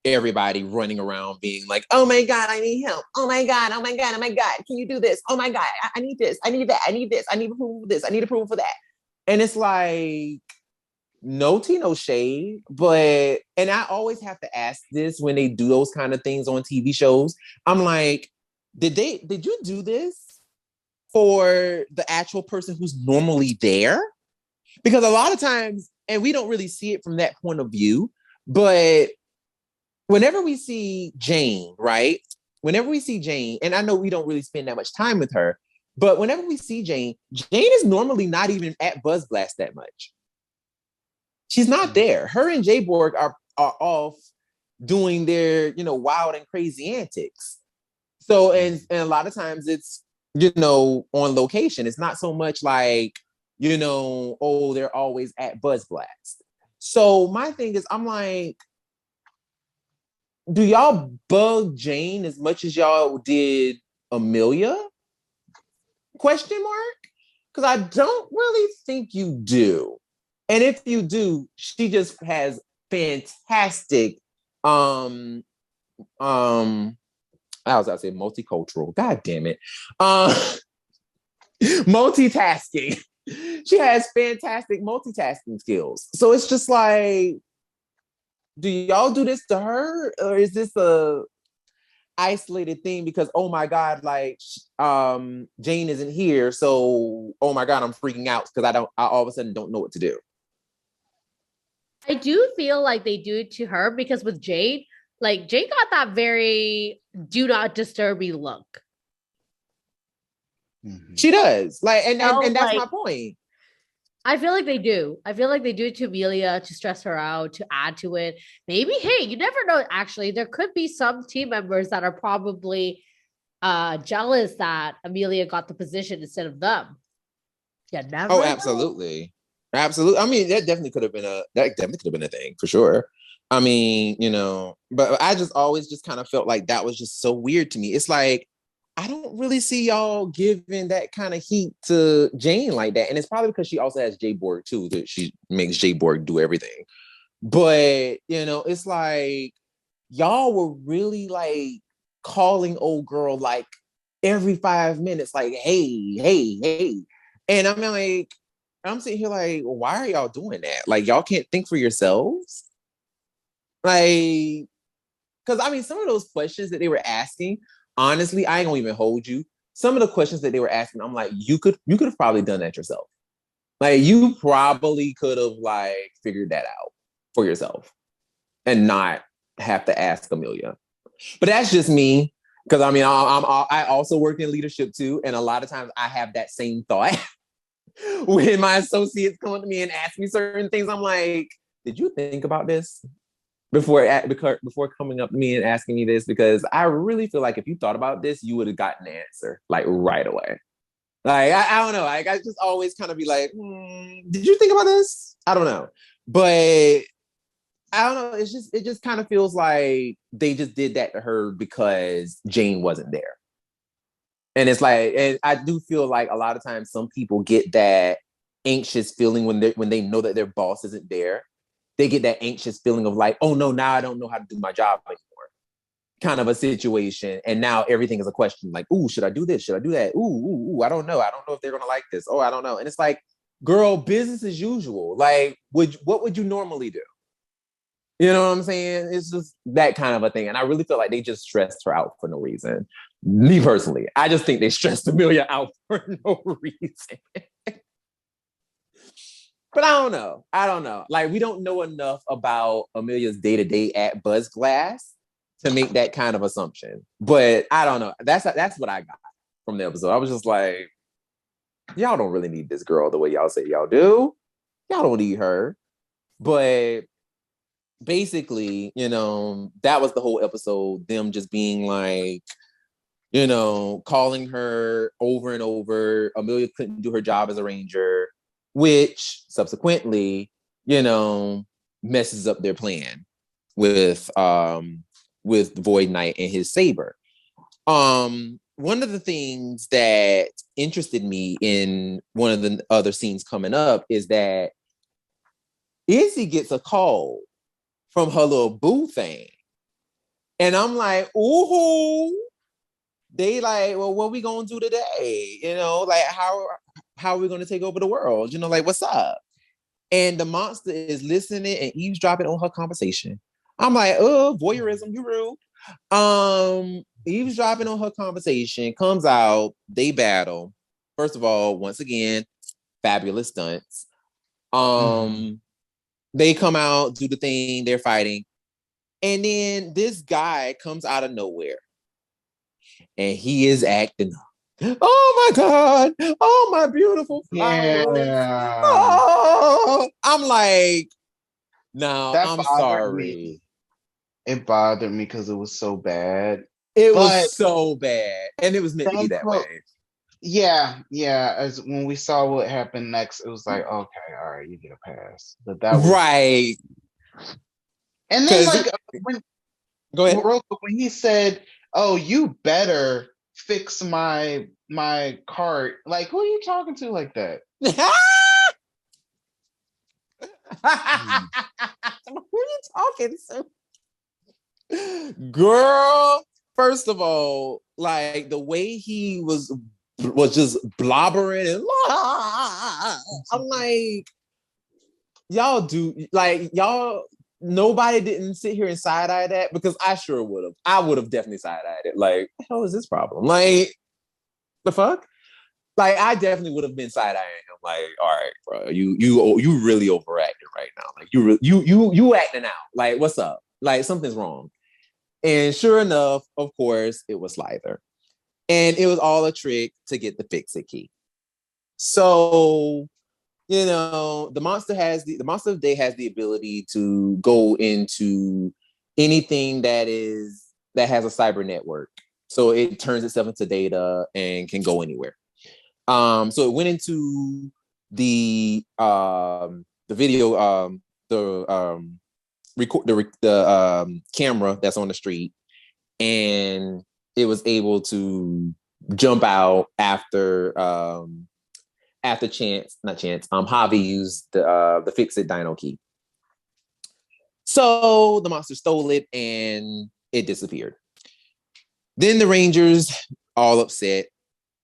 everybody running around being like, oh my God, I need help. Oh my God, oh my God, oh my God. Can you do this? Oh my God, I need this. I need that. I need this. I need approval for this. I need approval for that. And it's like, no tea, no shade. But, and I always have to ask this when they do those kind of things on TV shows. I'm like, did you do this for the actual person who's normally there? Because a lot of times, and we don't really see it from that point of view, but whenever we see Jane, right? Whenever we see Jane, and I know we don't really spend that much time with her, but whenever we see Jane is normally not even at Buzz Blast that much. She's not there. Her and Jay Borg are off doing their, wild and crazy antics. So, and a lot of times it's, on location. It's not so much like, oh, they're always at Buzz Blast. So my thing is, I'm like, do y'all bug Jane as much as y'all did Emilia? Question mark? Because I don't really think you do. And if you do, she just has fantastic I was about to say multicultural. God damn it. Multitasking. She has fantastic multitasking skills. So it's just like, do y'all do this to her? Or is this a isolated thing because, oh my God, like Jane isn't here. So, oh my God, I'm freaking out because I all of a sudden don't know what to do. I do feel like they do it to her because with Jane, like Jane got that very do not disturb me look. She does. Like, and that's my point. I feel like they do. I feel like they do it to Emilia to stress her out, to add to it. Maybe, hey, you never know. Actually, there could be some team members that are probably jealous that Emilia got the position instead of them. You never know. Absolutely. Absolutely. I mean, that definitely could have been a thing for sure. I mean, but I just always just kind of felt like that was just so weird to me. It's like, I don't really see y'all giving that kind of heat to Jane like that. And it's probably because she also has Jay Borg too, that she makes Jay Borg do everything. But, it's like, y'all were really like calling old girl like every 5 minutes, like, hey, hey, hey. And I'm like, I'm sitting here like, why are y'all doing that? Like, y'all can't think for yourselves? Like, because I mean, some of those questions that they were asking, honestly, I ain't gonna even hold you. Some of the questions that they were asking, I'm like, you could have probably done that yourself. Like, you probably could have like figured that out for yourself and not have to ask Emilia. But that's just me, because I mean, I also work in leadership too, and a lot of times I have that same thought when my associates come up to me and ask me certain things. I'm like, did you think about this before coming up to me and asking me this? Because I really feel like if you thought about this, you would have gotten the answer like right away. Like, I don't know. Like, I just always kind of be like, did you think about this? I don't know. But I don't know. It just kind of feels like they just did that to her because Jane wasn't there. And it's like, and I do feel like a lot of times some people get that anxious feeling when they know that their boss isn't there. They get that anxious feeling of like, oh no, now I don't know how to do my job anymore. Kind of a situation. And now everything is a question like, ooh, should I do this? Should I do that? Ooh, I don't know. I don't know if they're going to like this. Oh, I don't know. And it's like, girl, business as usual. Like, what would you normally do? You know what I'm saying? It's just that kind of a thing. And I really feel like they just stressed her out for no reason. Me personally, I just think they stressed Emilia out for no reason. But I don't know. Like, we don't know enough about Emilia's day-to-day at Buzz Glass to make that kind of assumption. But I don't know. That's what I got from the episode. I was just like, y'all don't really need this girl the way y'all say y'all do. Y'all don't need her. But basically, that was the whole episode, them just being like, calling her over and over. Emilia couldn't do her job as a ranger, which subsequently, messes up their plan with Void Knight and his saber. One of the things that interested me in one of the other scenes coming up is that Izzy gets a call from her little boo thing. And I'm like, ooh, they like, well, what we gonna do today? Like how are we gonna take over the world? Like, what's up? And the monster is listening and eavesdropping on her conversation. I'm like, oh, voyeurism, you rude. Eavesdropping on her conversation, comes out, they battle. First of all, once again, fabulous stunts. They come out, do the thing, they're fighting. And then this guy comes out of nowhere. And he is acting up. Oh my God. Oh, my beautiful flowers. Yeah. Oh, I'm like, no, I'm sorry. Me. It bothered me because it was so bad. It was so bad. And it was meant to be that way. Yeah. As when we saw what happened next, it was like, okay, all right, you get a pass. But that was right. And then go ahead. When he said, "Oh, you better fix my cart," like, who are you talking to like that? Who are you talking to? Girl, first of all, like the way he was just blobbering and I'm like, nobody didn't sit here and side-eye that, because I sure would have. I would have definitely side-eyed it. Like, what the hell is this problem? Like, the fuck? Like, I definitely would have been side-eyeing him. Like, all right, bro, you really overacting right now. Like, you acting out. Like, what's up? Like, something's wrong. And sure enough, of course, it was Slither. And it was all a trick to get the fix-it key. So, the monster of the day has the ability to go into anything that has a cyber network. So it turns itself into data and can go anywhere. So it went into the video, the camera that's on the street, and it was able to jump out after Javi used the fix-it dino key. So the monster stole it and it disappeared. Then the Rangers, all upset,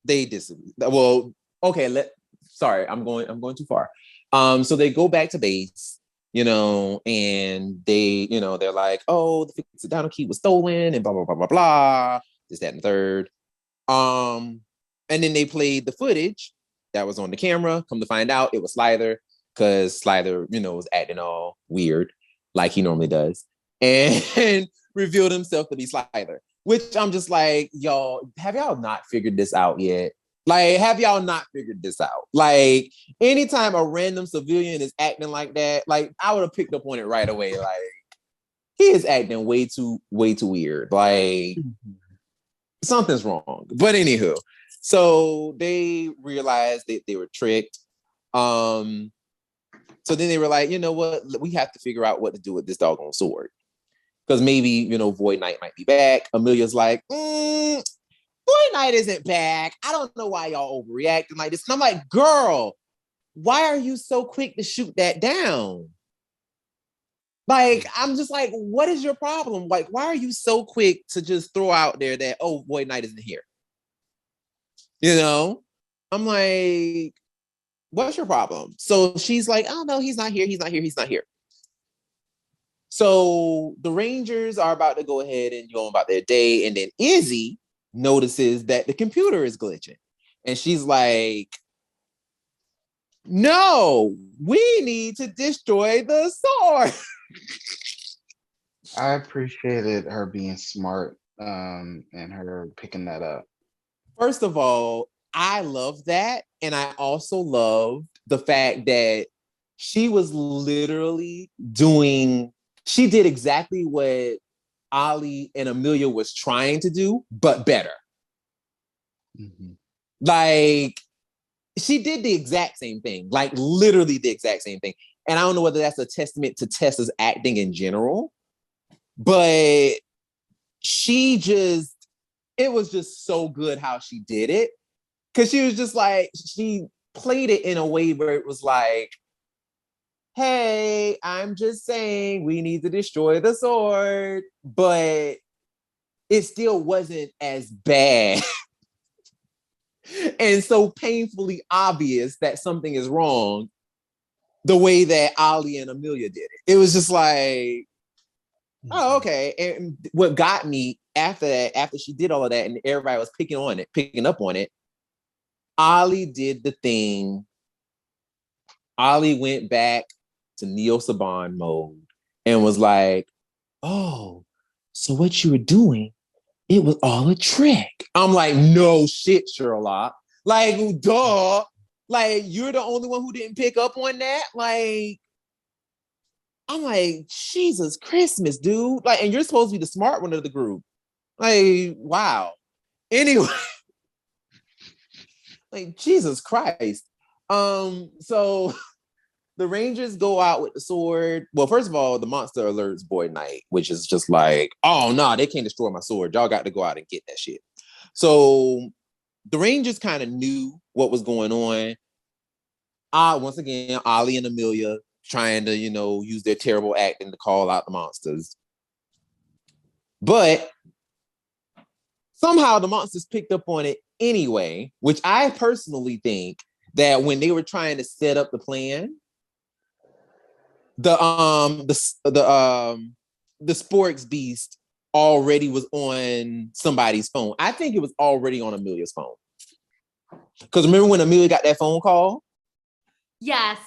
they disappeared. Well, okay, sorry, I'm going too far. So they go back to base, and they, they're like, oh, the fix-it dino key was stolen and blah, blah, blah, blah, blah, this, that, and third. And then they played the footage that was on the camera. Come to find out, it was Slither, because Slither, was acting all weird like he normally does, and revealed himself to be Slither. Which I'm just like, y'all, have y'all not figured this out yet? Like, have y'all not figured this out? Like, anytime a random civilian is acting like that, like, I would have picked up on it right away. Like, he is acting way too weird. Like, something's wrong. But anywho, so they realized that they were tricked. So then they were like, you know what? We have to figure out what to do with this doggone sword. Because maybe, Void Knight might be back. Emilia's like, Void Knight isn't back. I don't know why y'all overreacting like this. And I'm like, girl, why are you so quick to shoot that down? Like, I'm just like, what is your problem? Like, why are you so quick to just throw out there that, oh, Void Knight isn't here? I'm like, what's your problem? So she's like, oh, no, he's not here. He's not here. He's not here. So the Rangers are about to go ahead and go about their day. And then Izzy notices that the computer is glitching. And she's like, no, we need to destroy the sword. I appreciated her being smart and her picking that up. First of all, I love that. And I also loved the fact that she was literally she did exactly what Ollie and Emilia was trying to do, but better. Mm-hmm. Like, she did the exact same thing, like literally the exact same thing. And I don't know whether that's a testament to Tessa's acting in general, but it was just so good how she did it. Cause she was just like, she played it in a way where it was like, hey, I'm just saying we need to destroy the sword, but it still wasn't as bad and so painfully obvious that something is wrong the way that Ollie and Emilia did it. It was just like, oh, okay. And what got me after that, after she did all of that and everybody was picking up on it, Ollie did the thing. Ollie went back to Neo Saban mode and was like, oh, so what you were doing, it was all a trick. I'm like, no shit, Sherlock. Like, duh. Like, you're the only one who didn't pick up on that? Like, I'm like, Jesus Christmas, dude. Like, and you're supposed to be the smart one of the group. Like, wow. Anyway, like, Jesus Christ. So the Rangers go out with the sword. Well, first of all, the monster alerts Boy Knight, which is just like, oh, no, they can't destroy my sword. Y'all got to go out and get that shit. So the Rangers kind of knew what was going on. Once again, Ollie and Emilia trying to, use their terrible acting to call out the monsters. But somehow the monsters picked up on it anyway, which I personally think that when they were trying to set up the plan, the Sporks beast already was on somebody's phone. I think it was already on Emilia's phone. Because remember when Emilia got that phone call? Yes.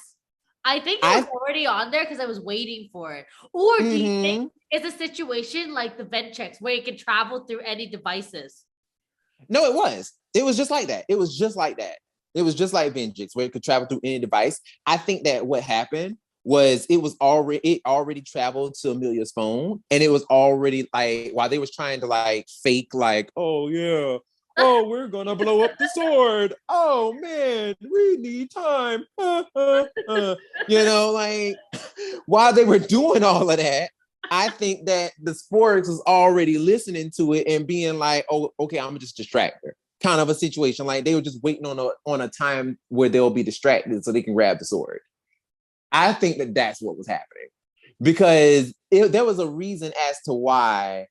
I think it was already on there because I was waiting for it. Or do you think it's a situation like the vent checks where it can travel through any devices? No, it was. It was just like that. It was just like that. It was just like Vengeance, where it could travel through any device. I think that what happened was it already traveled to Emilia's phone, and it was already like while they was trying to like fake like, oh yeah, oh we're gonna blow up the sword. Oh man, we need time. Like while they were doing all of that, I think that the Sporks was already listening to it and being like, oh, okay, I'm just distract her. Kind of a situation. Like they were just waiting on a time where they'll be distracted so they can grab the sword. I think that that's what was happening because there was a reason as to why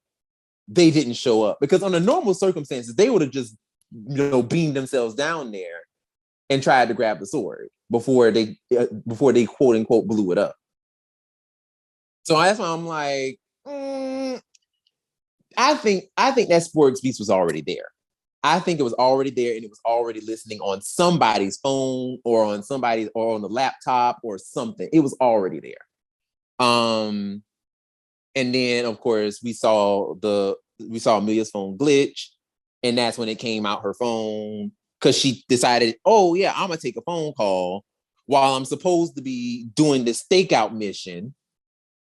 they didn't show up. Because under normal circumstances, they would have just, beamed themselves down there and tried to grab the sword before they quote unquote blew it up. So that's why I'm like, I think that Sporks Beast was already there. I think it was already there and it was already listening on somebody's phone or on the laptop or something. It was already there. And then of course we saw Emilia's phone glitch, and that's when it came out her phone because she decided, oh yeah, I'm gonna take a phone call while I'm supposed to be doing this stakeout mission,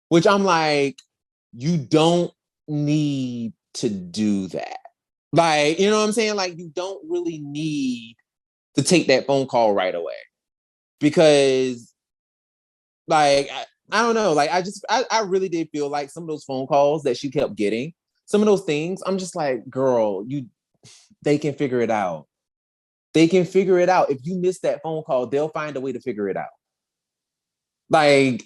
which I'm like, you don't need to do that. Like, you know what I'm saying? Like, you don't really need to take that phone call right away because, like, I don't know. Like, I really did feel like some of those phone calls that she kept getting, some of those things, I'm just like, girl, they can figure it out. They can figure it out. If you miss that phone call, they'll find a way to figure it out. Like,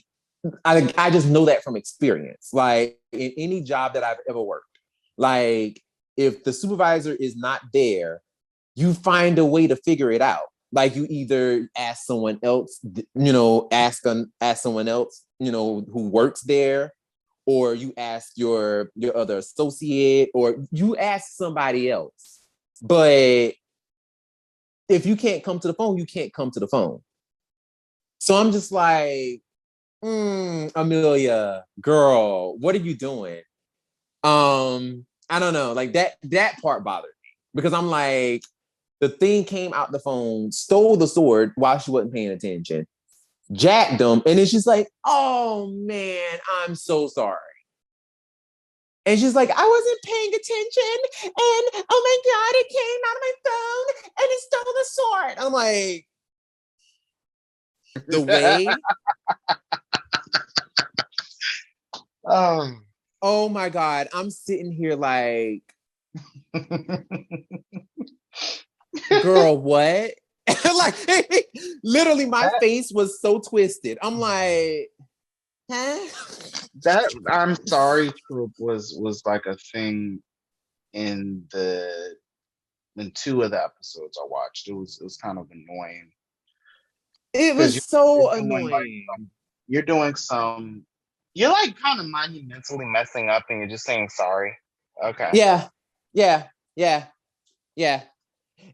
I just know that from experience. Like, in any job that I've ever worked, like, if the supervisor is not there, you find a way to figure it out. Like you either ask someone else, ask someone else, who works there, or you ask your other associate, or you ask somebody else. But if you can't come to the phone, you can't come to the phone. So I'm just like, Emilia, girl, what are you doing? I don't know. Like that part bothered me because I'm like, The thing came out the phone, stole the sword while she wasn't paying attention, jacked them, and then she's like, "Oh man, I'm so sorry." And she's like, "I wasn't paying attention, and oh my god, it came out of my phone and it stole the sword." I'm like, the way. Oh my god, I'm sitting here like, girl, what? Like, literally, my face was so twisted. I'm like, huh? That I'm sorry trope was like a thing in 2 of the episodes I watched. It was kind of annoying. It was so annoying. You're like kind of monumentally messing up and you're just saying sorry. Okay. Yeah.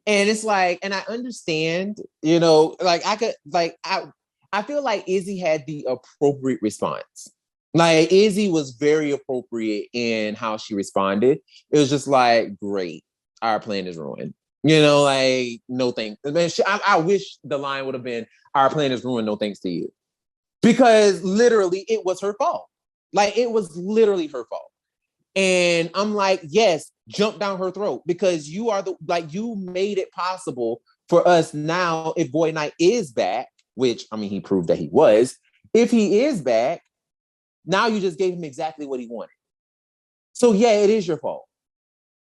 And it's like, and I understand, like I feel like Izzy had the appropriate response. Like Izzy was very appropriate in how she responded. It was just like, great, our plan is ruined. Like, no thanks. Man, I wish the line would have been, our plan is ruined, no thanks to you. Because literally it was her fault. Like it was literally her fault. And I'm like, yes, jump down her throat because you made it possible for us now. If Void Knight is back, which I mean, he proved that he was, if he is back, now you just gave him exactly what he wanted. So yeah, it is your fault.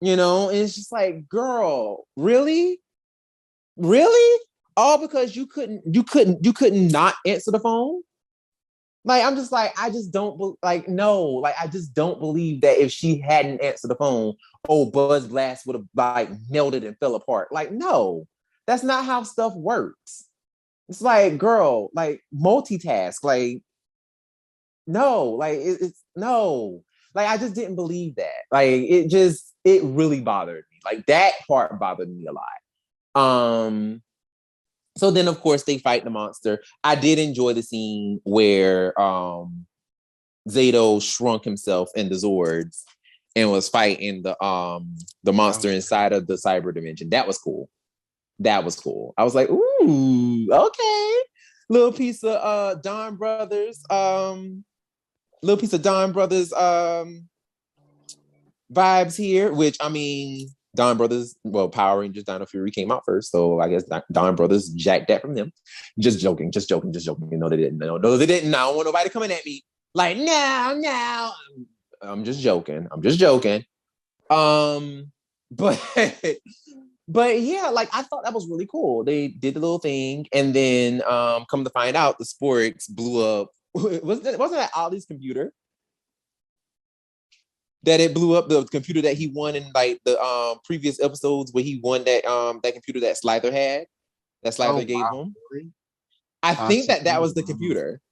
And it's just like, girl, really? Really? All because you couldn't not answer the phone? Like, I'm just like, I just don't believe that if she hadn't answered the phone, Buzz Blast would have like melted and fell apart. Like, no, that's not how stuff works. It's like, girl, like multitask. Like, no, like it's no. Like, I just didn't believe that. Like, it really bothered me. Like, that part bothered me a lot. So then, of course, they fight the monster. I did enjoy the scene where Zato shrunk himself into Zords and was fighting the monster inside of the cyber dimension. That was cool. I was like, ooh, okay. Little piece of Don Brothers vibes here, which I mean, Don Brothers, well, Power Rangers Dino Fury came out first, so I guess Don Brothers jacked that from them. Just joking. No, they didn't. No, they didn't. I don't want nobody coming at me like, no. I'm just joking. But but yeah, like I thought that was really cool. They did the little thing, and then come to find out, the Sporks blew up. Wasn't that Ollie's computer? That it blew up, the computer that he won in like the previous episodes where he won that computer that Slither had, that Slither gave him. Really? I think that was the computer.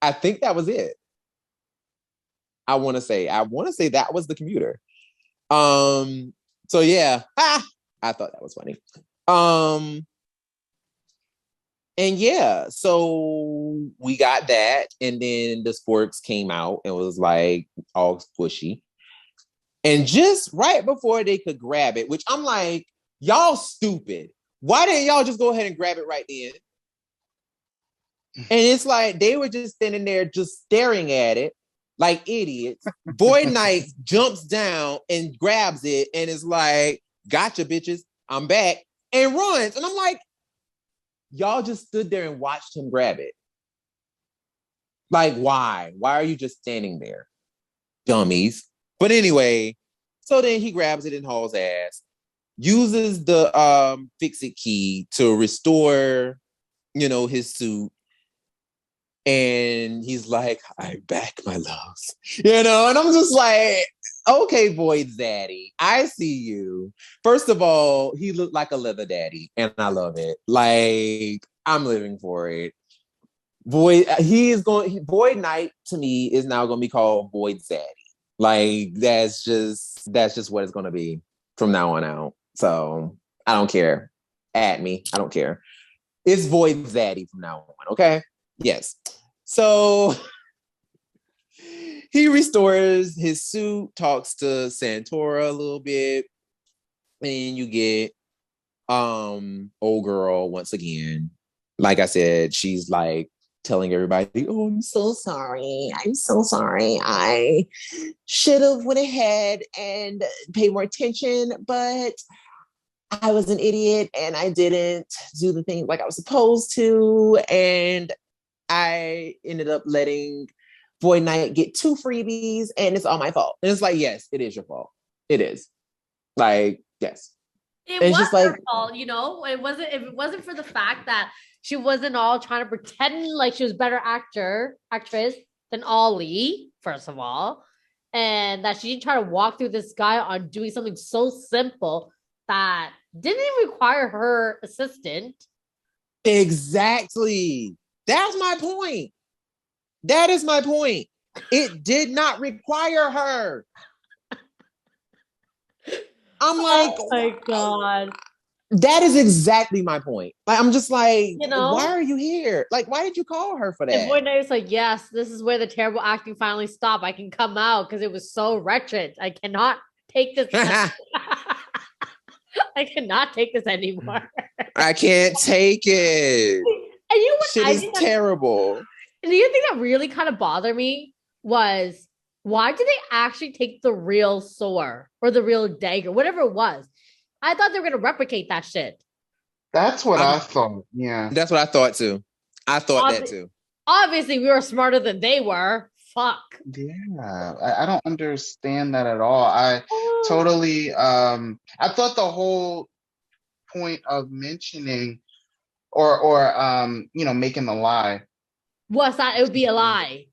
I think that was it. I want to say that was the computer. So yeah, I thought that was funny. And yeah, so we got that, and then the Sporks came out and was like all squishy. And just right before they could grab it, which I'm like, y'all stupid. Why didn't y'all just go ahead and grab it right then? And it's like they were just standing there just staring at it like idiots. Void Knight jumps down and grabs it and is like, gotcha, bitches, I'm back, and runs. And I'm like, y'all just stood there and watched him grab it. Like, why? Why are you just standing there? Dummies. But anyway, so then he grabs it and hauls ass, uses the fix-it key to restore, his suit. And he's like, I'm back, my loves. And I'm just like, okay, Void Zaddy, I see you. First of all, he looked like a leather daddy, and I love it. Like, I'm living for it. Void Knight to me is now going to be called Void Zaddy. Like, that's just what it's going to be from now on out. So I don't care. At me. I don't care. It's Void Zaddy from now on. Okay. Yes. So he restores his suit, talks to Santora a little bit, and you get Old girl, once again, like I said, she's like telling everybody, oh, I'm so sorry. I'm so sorry. I should have went ahead and paid more attention, but I was an idiot and I didn't do the thing like I was supposed to. And I ended up letting Void Knight get 2 freebies and it's all my fault. And it's like, yes, it is your fault. It is. Like, yes. It was just her fault, you know. It wasn't if it wasn't for the fact that she wasn't all trying to pretend like she was better actress than Ollie, first of all, and that she didn't try to walk through this guy on doing something so simple that didn't even require her assistant. Exactly. That's my point. That is my point. It did not require her. I'm like, oh my God. That is exactly my point. Like, I'm just like, you know, why are you here? Like, why did you call her for that? And Void Knight was like, yes, this is where the terrible acting finally stopped. I can come out because it was so wretched. I cannot take this. I cannot take this anymore. I can't take it. And you know what? Shit is terrible. And the other thing that really kind of bothered me was, why did they actually take the real sword or the real dagger, whatever it was? I thought they were going to replicate that shit. That's what I thought. Yeah. That's what I thought too. I thought that too. Obviously, we were smarter than they were. Fuck. Yeah. I don't understand that at all. I totally, I thought the whole point of mentioning or you know, making the lie was that it would be a lie.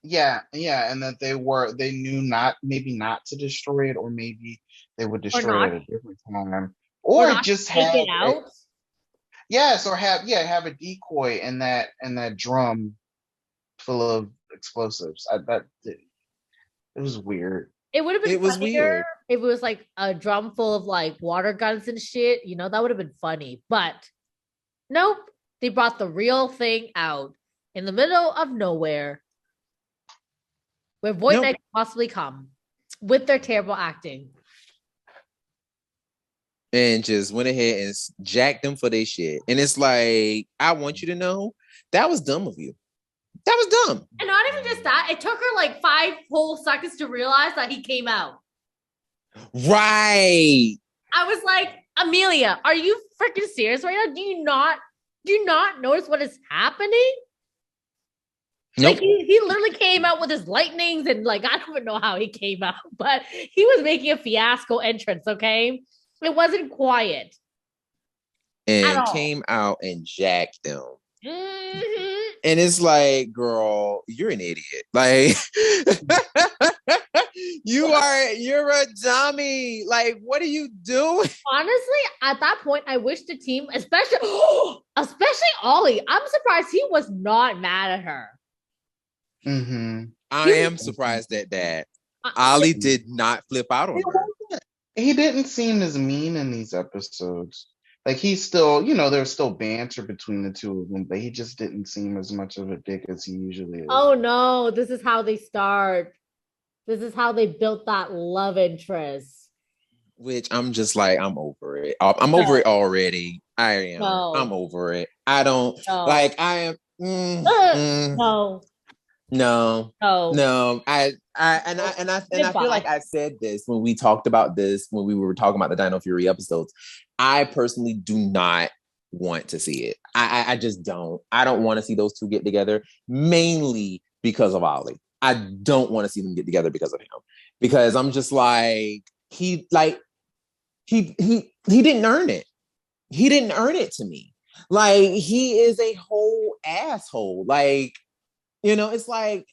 Yeah, and that they knew maybe not to destroy it, or maybe they would destroy it at a different time, or just have it out. Yes, or have a decoy in that drum full of explosives. It was weird. It would have been funnier if it was like a drum full of like water guns and shit. You know, that would have been funny. But nope, they brought the real thing out in the middle of nowhere, where Void Knight could possibly come with their terrible acting. And just went ahead and jacked them for their shit. And it's like, I want you to know, that was dumb of you. That was dumb. And not even just that, it took her like 5 whole seconds to realize that he came out. Right. I was like, Emilia, are you freaking serious right now? Do you not notice what is happening? Nope. Like he literally came out with his lightnings and like, I don't even know how he came out, but he was making a fiasco entrance, okay? It wasn't quiet. And came out and jacked them. Mm-hmm. And it's like, girl, you're an idiot. Like, you're a dummy. Like, what are you doing? Honestly, at that point, I wish the team, especially Ollie, I'm surprised he was not mad at her. Mm-hmm. I am surprised at that. Ollie did not flip out on her. He didn't seem as mean in these episodes. Like, he's still, you know, there's still banter between the two of them, but he just didn't seem as much of a dick as he usually is. Oh no, this is how they start. This is how they built that love interest. Which I'm just like, I'm over it. I'm over it already. I am. No. I'm over it. I don't like. I am. No. I feel like I said this when we talked about this when we were talking about the Dino Fury episodes. I personally do not want to see it. I just don't. I don't want to see those two get together, mainly because of Ollie. I don't want to see them get together because of him. Because I'm just like, he didn't earn it. He didn't earn it to me. Like, he is a whole asshole. Like, you know, it's like,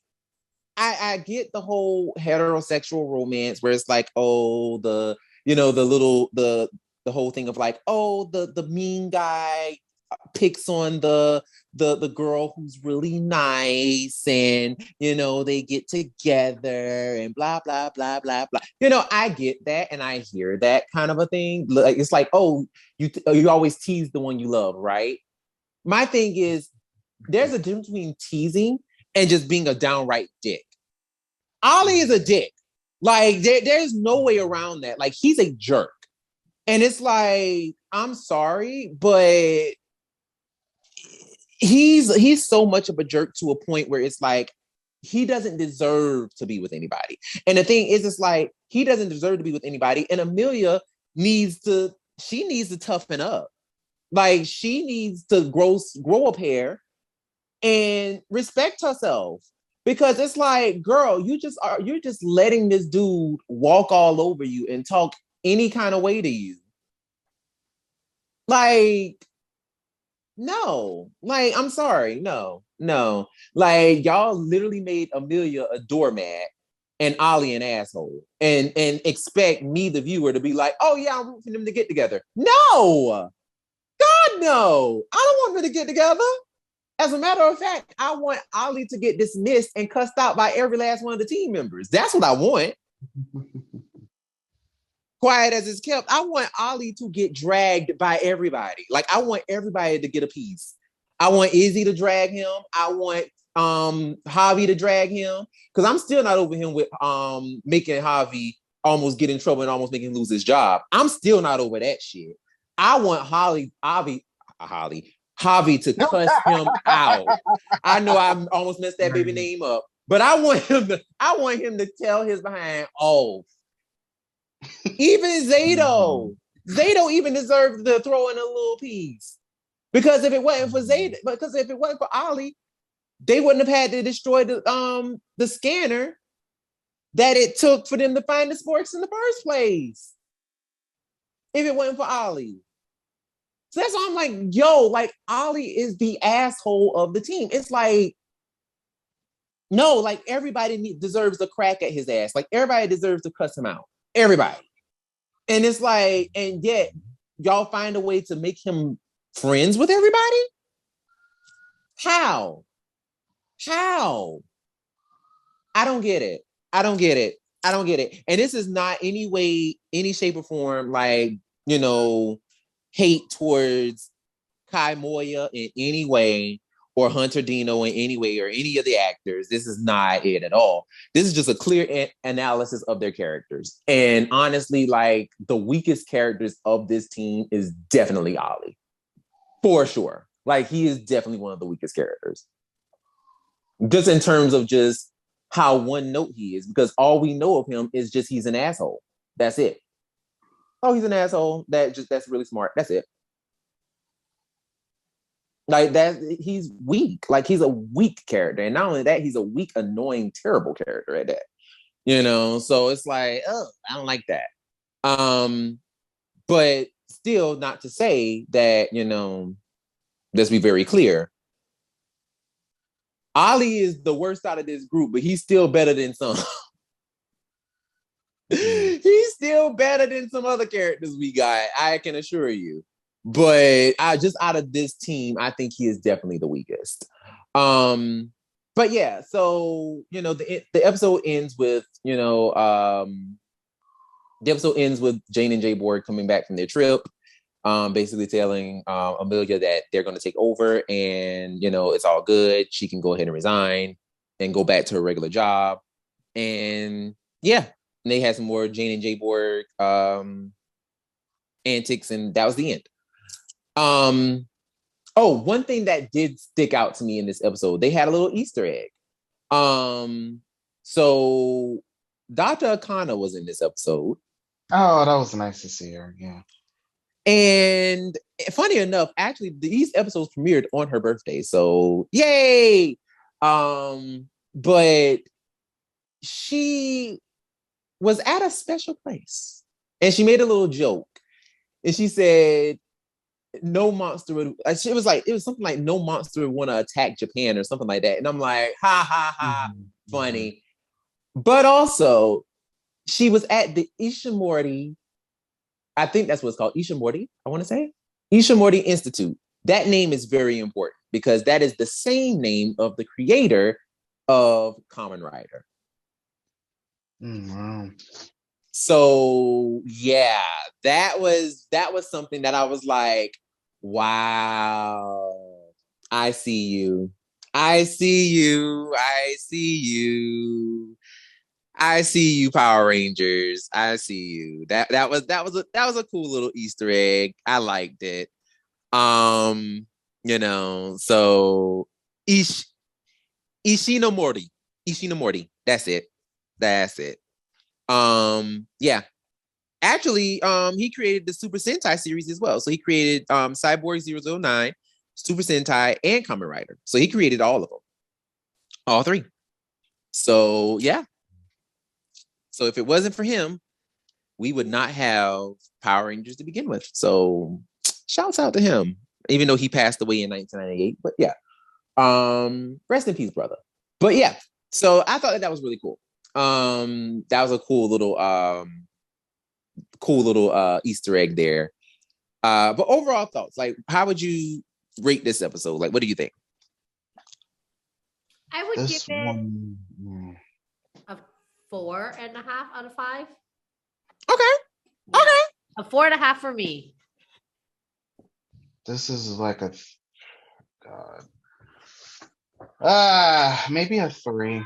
I get the whole heterosexual romance where it's like, oh, the whole thing of like, oh, the mean guy picks on the girl who's really nice, and you know, they get together and blah blah blah blah blah. You know, I get that and I hear that kind of a thing. Like, it's like, oh, you always tease the one you love, right? My thing is, there's a difference between teasing and just being a downright dick. Ollie is a dick. Like, there's no way around that. Like, he's a jerk. And it's like, I'm sorry, but he's so much of a jerk to a point where it's like he doesn't deserve to be with anybody. And the thing is, it's like he doesn't deserve to be with anybody. And Emilia needs to toughen up. Like she needs to grow a pair and respect herself. Because it's like, girl, you're just letting this dude walk all over you and talk any kind of way to you. Like, no, like, I'm sorry, no. Like, y'all literally made Emilia a doormat and Ollie an asshole, and expect me, the viewer, to be like, oh yeah, I'm rooting for them to get together. No, God, no, I don't want them to get together. As a matter of fact, I want Ollie to get dismissed and cussed out by every last one of the team members. That's what I want. Quiet as it's kept, I want Ollie to get dragged by everybody. Like, I want everybody to get a piece. I want Izzy to drag him. I want Javi to drag him. Because I'm still not over him with making Javi almost get in trouble and almost making him lose his job. I'm still not over that shit. I want Javi to cuss him out. I know I almost messed that baby name up, but I want him to tell his behind off. Even Zato even deserved to throw in a little piece. Because if it wasn't for Ollie, they wouldn't have had to destroy the scanner that it took for them to find the sporks in the first place. If it wasn't for Ollie. So that's why I'm like, yo, like, Ollie is the asshole of the team. It's like, no, like, everybody deserves a crack at his ass. Like, everybody deserves to cuss him out. Everybody. And it's like, and yet y'all find a way to make him friends with everybody? How? I don't get it. And this is not any way, any shape or form, like, you know, hate towards Kai Moya in any way, or Hunter Dino in any way, or any of the actors. This is not it at all. This is just a clear analysis of their characters. And honestly, like, the weakest characters of this team is definitely Ollie. For sure. Like, he is definitely one of the weakest characters. Just in terms of just how one note he is, because all we know of him is just he's an asshole. That's it. Oh, he's an asshole. That's really smart. That's it. Like, that, he's weak. Like, he's a weak character. And not only that, he's a weak, annoying, terrible character at that. You know, so it's like, oh, I don't like that. But still, not to say that, you know, let's be very clear. Ollie is the worst out of this group, but he's still better than some. He's still better than some other characters we got, I can assure you. But just out of this team, I think he is definitely the weakest. But yeah, so, you know, the episode ends with, you know, Jane and Jay Borg coming back from their trip, basically telling Emilia that they're going to take over, and, you know, it's all good. She can go ahead and resign and go back to her regular job. And yeah, and they had some more Jane and Jay Borg antics, and that was the end. One thing that did stick out to me in this episode, they had a little Easter egg. So Dr. Akana was in this episode. Oh, that was nice to see her. Yeah. And funny enough, actually, these episodes premiered on her birthday. So yay! But she was at a special place, and she made a little joke, and she said, no monster would, it was something like, no monster would want to attack Japan or something like that. And I'm like, ha ha ha, funny. But also, she was at the Ishimori, I think that's what it's called, Ishimori, I want to say, Ishimori Institute. That name is very important because that is the same name of the creator of Kamen Rider. Wow. So yeah, that was something that I was like, wow, I see you. I see you, Power Rangers. I see you. That was a cool little Easter egg. I liked it. So Ish Ishinomori. Ishinomori. That's it. That's it. Yeah. Actually, he created the Super Sentai series as well. So he created Cyborg 009, Super Sentai, and Kamen Rider. So he created all of them. All three. So yeah. So if it wasn't for him, we would not have Power Rangers to begin with. So shouts out to him, even though he passed away in 1998. But yeah, rest in peace, brother. But yeah, so I thought that was really cool. That was a cool little Easter egg there. But overall thoughts, like, how would you rate this episode? Like, what do you think? I would give it a 4.5 out of 5. Okay. Yeah. Okay. A 4.5 for me. This is like a maybe a 3.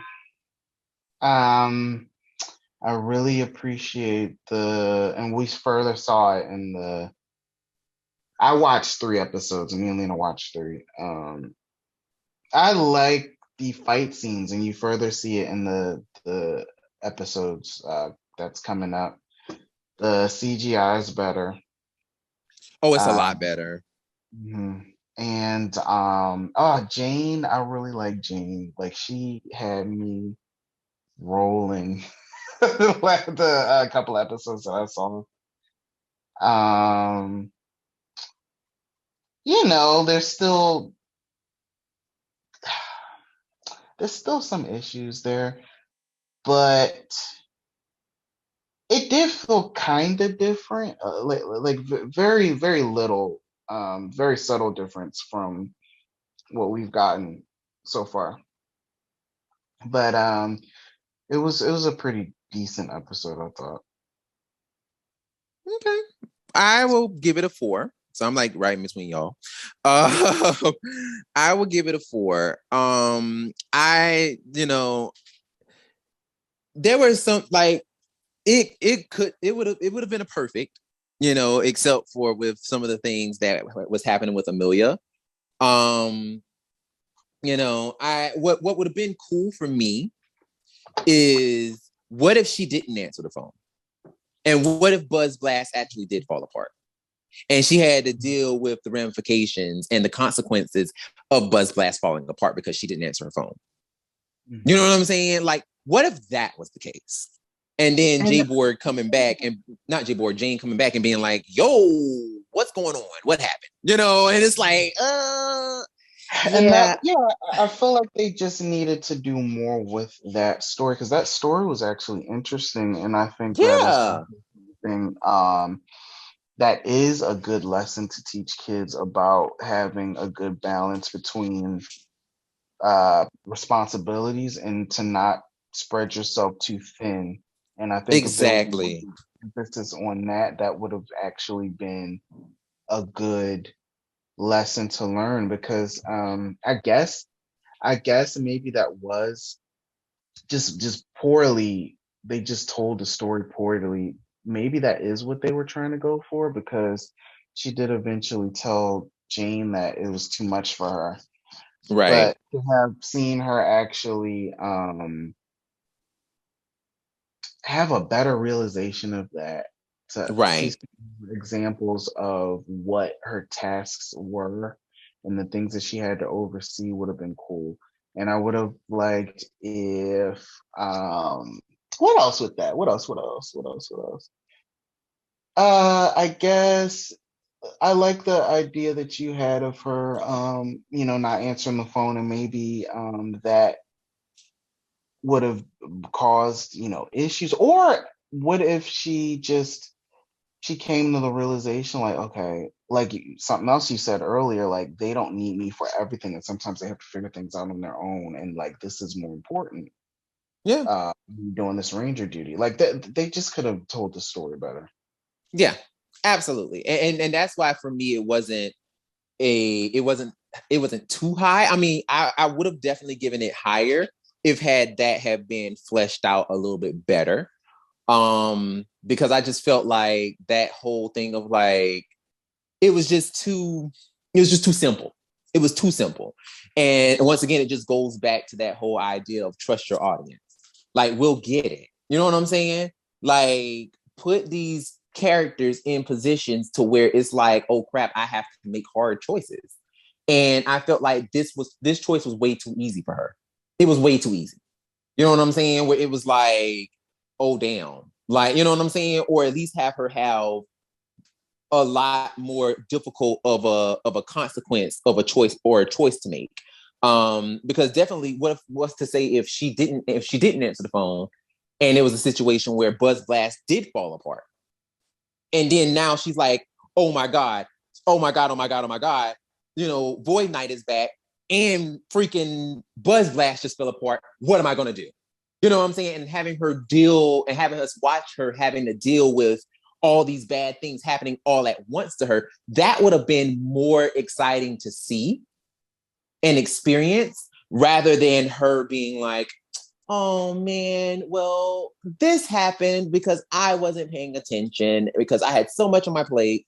I really appreciate and we further saw it in I watched 3 episodes, and me and Lena watched 3. I like the fight scenes, and you further see it in the episodes that's coming up. The CGI is better. Oh, it's a lot better. Mm-hmm. And Jane, I really like Jane. Like, she had me rolling the couple episodes that I saw. There's still some issues there, but it did feel kind of different, like very, very little, very subtle difference from what we've gotten so far. But it was a pretty decent episode, I thought. Okay, I will give it a 4. So I'm like right in between y'all. I will give it a 4. There were some, like, it would have been a perfect, except for with some of the things that was happening with Emilia. What would have been cool for me is, what if she didn't answer the phone? And what if Buzz Blast actually did fall apart? And she had to deal with the ramifications and the consequences of Buzz Blast falling apart because she didn't answer her phone. Mm-hmm. You know what I'm saying? Like, what if that was the case? And then Jane coming back and being like, yo, what's going on? What happened? And it's like, I feel like they just needed to do more with that story, because that story was actually interesting, and I think that is something that is a good lesson to teach kids about having a good balance between responsibilities and to not spread yourself too thin. And I think exactly emphasis on that would have actually been a good lesson to learn, because I guess maybe that was just poorly, they just told the story poorly. Maybe that is what they were trying to go for, because she did eventually tell Jane that it was too much for her. Right. But to have seen her actually have a better realization of that, to see examples of what her tasks were and the things that she had to oversee, would have been cool. And I would have liked if what else with that? What else? I guess I like the idea that you had of her not answering the phone, and maybe that would have caused issues. Or what if she came to the realization, like, okay, like something else you said earlier, like, they don't need me for everything, and sometimes they have to figure things out on their own, and like, this is more important. Doing this ranger duty, like, they just could have told the story better. Yeah, absolutely. And that's why for me it wasn't too high. I mean, I would have definitely given it higher if had that have been fleshed out a little bit better. Because I just felt like that whole thing of like, it was just too simple. It was too simple. And once again, it just goes back to that whole idea of trust your audience. Like, we'll get it. You know what I'm saying? Like, put these characters in positions to where it's like, oh crap, I have to make hard choices. And I felt like this choice was way too easy for her. It was way too easy. You know what I'm saying? Where it was like, oh damn. Like, you know what I'm saying? Or at least have her have a lot more difficult of a consequence of a choice or a choice to make. Because definitely what's to say if she didn't answer the phone and it was a situation where Buzz Blast did fall apart. And then now she's like, oh my God, oh my God, oh my God, oh my God. You know, Void Knight is back and freaking Buzz Blast just fell apart. What am I going to do? You know what I'm saying? And having her deal and having us watch her having to deal with all these bad things happening all at once to her, that would have been more exciting to see and experience rather than her being like, oh man, well, this happened because I wasn't paying attention because I had so much on my plate.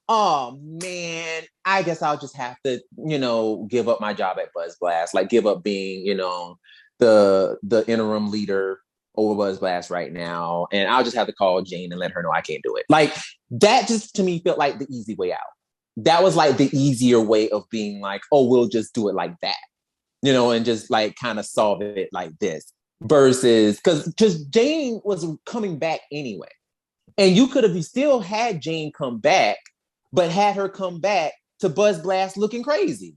Oh man, I guess I'll just have to, you know, give up my job at Buzz Blast, like give up being, you know, the interim leader over Buzz Blast right now. And I'll just have to call Jane and let her know I can't do it. Like, that just to me felt like the easy way out. That was like the easier way of being like, oh, we'll just do it like that, you know, and just like kind of solve it like this. Versus, because Jane was coming back anyway. And you could have still had Jane come back, but had her come back to Buzz Blast looking crazy.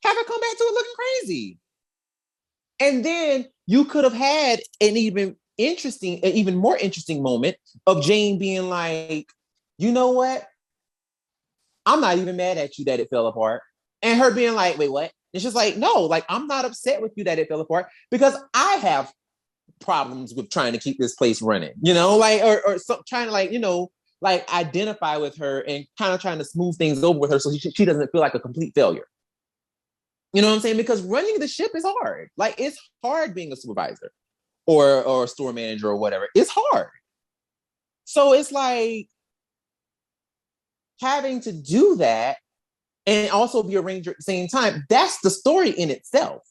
Have her come back to it looking crazy. And then you could have had an even more interesting moment of Jane being like, you know what? I'm not even mad at you that it fell apart. And her being like, wait, what? It's just like, no, like, I'm not upset with you that it fell apart because I have problems with trying to keep this place running, you know, like, or trying to, like, you know, like identify with her and kind of trying to smooth things over with her so she doesn't feel like a complete failure. You know what I'm saying? Because running the ship is hard. Like, it's hard being a supervisor or a store manager or whatever. It's hard. So it's like having to do that and also be a ranger at the same time. That's the story in itself.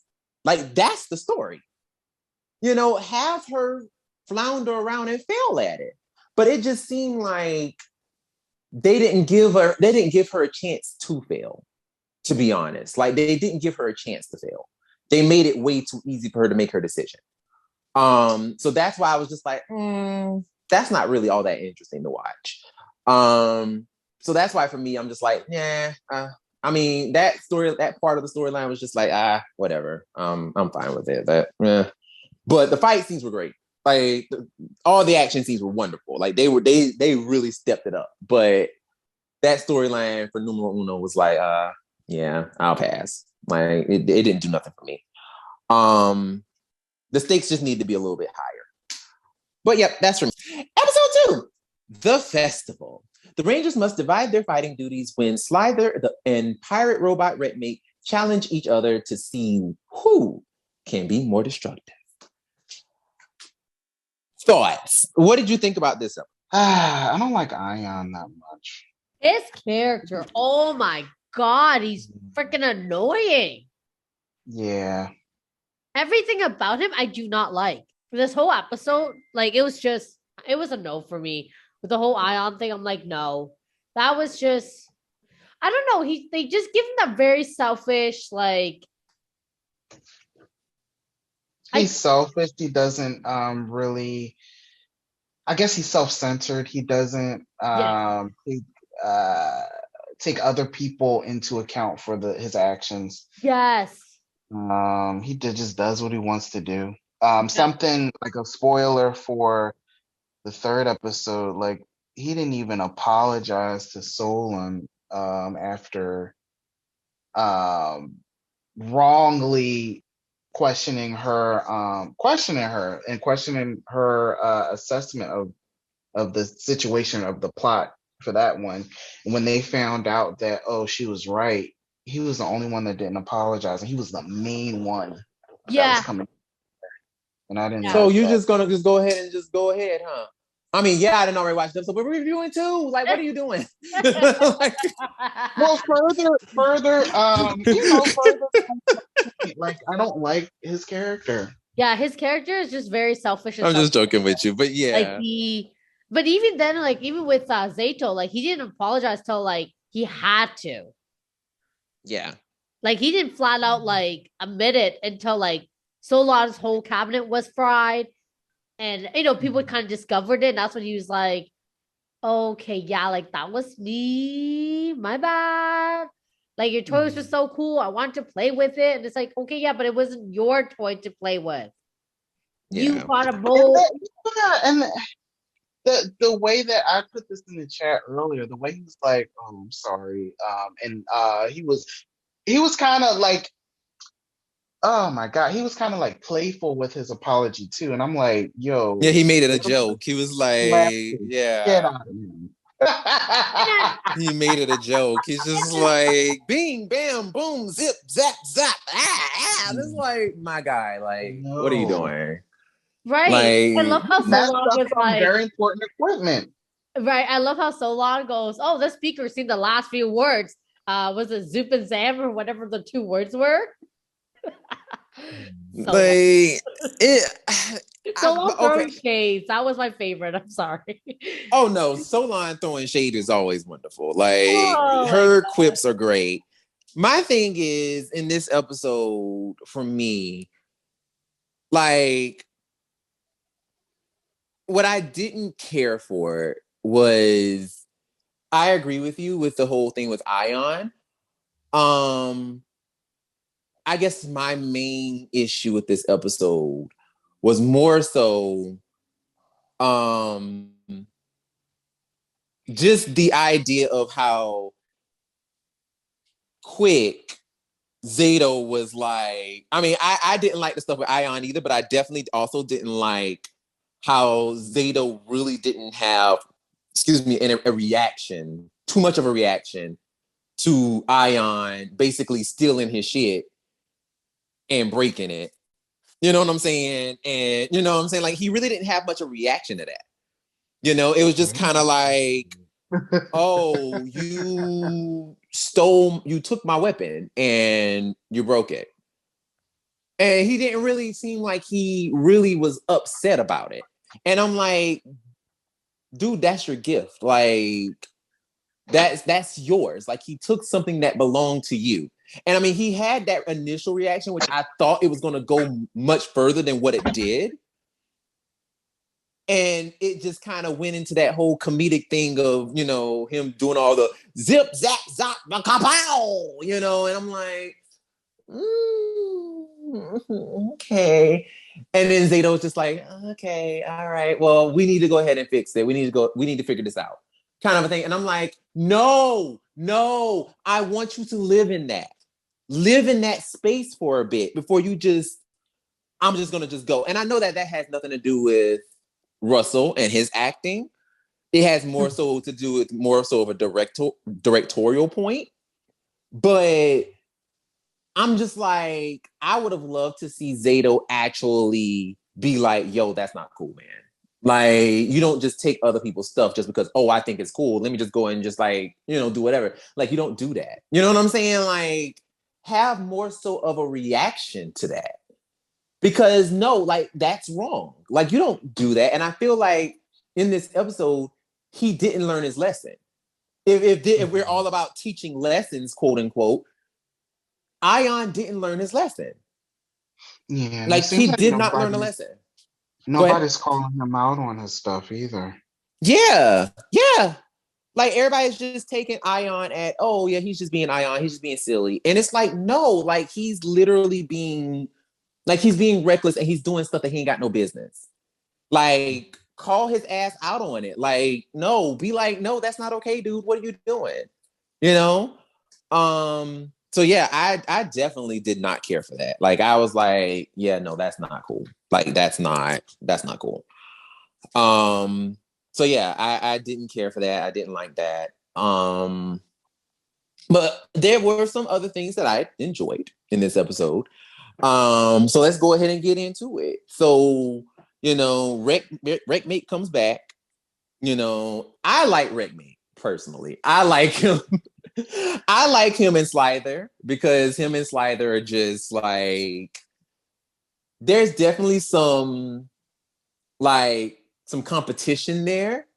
Like, that's the story. You know, have her flounder around and fail at it. But it just seemed like they didn't give her a chance to fail. To be honest, like, they didn't give her a chance to fail. They made it way too easy for her to make her decision. So that's why I was just like, that's not really all that interesting to watch. So that's why for me, I'm just like, yeah. I mean, that part of the storyline was just like, whatever. I'm fine with it. But the fight scenes were great. Like, all the action scenes were wonderful. Like, they really stepped it up. But that storyline for Numero Uno was like, yeah, I'll pass. Like, it didn't do nothing for me. The stakes just need to be a little bit higher. But yep, that's for me. Episode 2, The Festival. The Rangers must divide their fighting duties when Slither and pirate robot Redmate challenge each other to see who can be more destructive. Thoughts? What did you think about this episode? I don't like Ion that much. His character, oh my God, he's freaking annoying. Yeah. Everything about him I do not like. This whole episode, like, it was a no for me. With the whole Ion thing, I'm like, no. That was just, I don't know. They just give him that very selfish, like. He's selfish. He doesn't really. I guess he's self-centered. He doesn't take other people into account for his actions. Yes. He just does what he wants to do. Something like a spoiler for the 3rd episode, like, he didn't even apologize to Solon after wrongly questioning her and questioning her assessment of the situation of the plot for that one. And when they found out that, oh, she was right, he was the only one that didn't apologize, and he was the main one That was Yeah. coming. And I didn't So like you're that. just gonna just go ahead, huh? I mean, yeah, I didn't already watch the episode, but we're reviewing too. Like, what are you doing? Like, Well, further, like I don't like his character. Yeah, his character is just very selfish. And I'm just selfish. joking with you, but yeah, Like but even then, like even with Zato, like he didn't apologize till like he had to. yeah. Like he didn't flat out like admit it until like Solon's whole cabinet was fried, and people kind of discovered it. And that's when he was like, "Okay, yeah, like that was me, my bad. Like your toy was just so cool. I wanted to play with it." And it's like, okay, yeah, but it wasn't your toy to play with. You Yeah. bought a bowl. And the way that I put this in the chat earlier, the way he was like, "Oh, I'm sorry," and he was kind of like, oh my god, he was kind of like playful with his apology too, and I'm like, yo, Yeah, he made it a joke. He was like, get yeah, out of here. he made it a joke. He's just like, bing, bam, boom, zip, zap, zap. This is like my guy. Like, what are you doing? Right. Like, I love how That's Solon was like very important equipment. Right. I love how Solon goes, oh, the speaker seen the last few words. Was it Zoop and Zam or whatever the two words were? like it. Solon throwing shades. That was my favorite. I'm sorry. Oh no, Solon throwing shade is always wonderful. Like her quips are great. My thing is in this episode for me, like what I didn't care for was I agree with you with the whole thing with Ion. I guess my main issue with this episode was more so just the idea of how quick Zato was like. I mean, I didn't like the stuff with Ion either, but I definitely also didn't like how Zato really didn't have, a reaction, too much of a reaction to Ion basically stealing his shit and breaking it. You know what I'm saying? And you know what I'm saying? Like he really didn't have much of a reaction to that. It was just kind of like, oh, you took my weapon and you broke it. And he didn't really seem like he really was upset about it. And I'm like, dude, that's your gift. Like, that's yours. Like he took something that belonged to you. And I mean, he had that initial reaction, which I thought it was going to go much further than what it did. And it just kind of went into that whole comedic thing of, him doing all the zip, zap, zap, pow, and I'm like, okay. And then Zato's just like, okay, all right, well, we need to go ahead and fix it. We need to figure this out. Kind of a thing. And I'm like, no, I want you to live in that space for a bit before I'm just going to just go. And I know that has nothing to do with Russell and his acting. It has more so to do with more so of a directorial point. But I'm just like, I would have loved to see Zato actually be like, yo, that's not cool, man. Like, you don't just take other people's stuff just because, oh, I think it's cool. Let me just go and just like, do whatever. Like, you don't do that. You know what I'm saying? Like, have more so of a reaction to that. Because no, like, that's wrong. Like, you don't do that. And I feel like in this episode, he didn't learn his lesson. If we're all about teaching lessons, quote unquote, Ion didn't learn his lesson. Yeah. Like, he did not learn a lesson. Nobody's calling him out on his stuff either. Yeah. Like everybody's just taking Ion at, oh yeah, he's just being Ion, he's just being silly. And it's like, no, like he's literally being reckless and he's doing stuff that he ain't got no business. Like, call his ass out on it. Like, no, be like, no, that's not okay, dude. What are you doing? So yeah, I definitely did not care for that. Like, I was like, yeah, no, that's not cool. Like, that's not cool. So yeah, I didn't care for that. I didn't like that. But there were some other things that I enjoyed in this episode. So let's go ahead and get into it. So, Wreckmate comes back. I like Wreckmate personally. I like him. I like him and Slither because him and Slither are just like, there's definitely some competition there.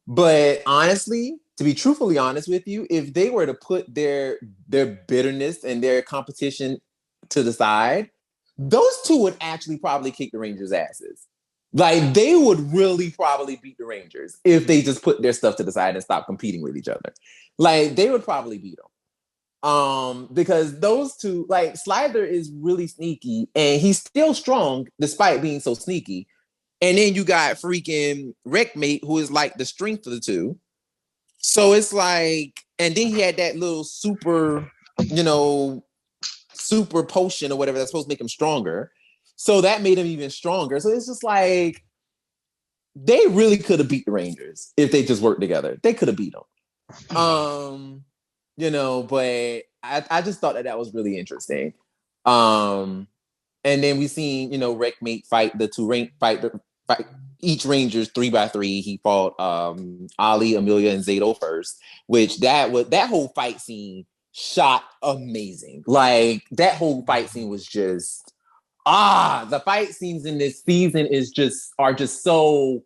But honestly, to be truthfully honest with you, if they were to put their bitterness and their competition to the side, those two would actually probably kick the Rangers' asses. Like, they would really probably beat the Rangers if they just put their stuff to the side and stop competing with each other. Like, they would probably beat them. Because those two, like, Slither is really sneaky and he's still strong despite being so sneaky. And then you got freaking Wreckmate, who is like the strength of the two. So it's like, and then he had that little super potion or whatever that's supposed to make him stronger. So that made him even stronger. So it's just like, they really could have beat the Rangers if they just worked together. They could have beat them. But I just thought that was really interesting. And then we seen, Wreckmate fight the two fight each Rangers 3x3. He fought Ali, Emilia, and Zato first, which that whole fight scene shot amazing. Like, that whole fight scene was just the fight scenes in this season are just so,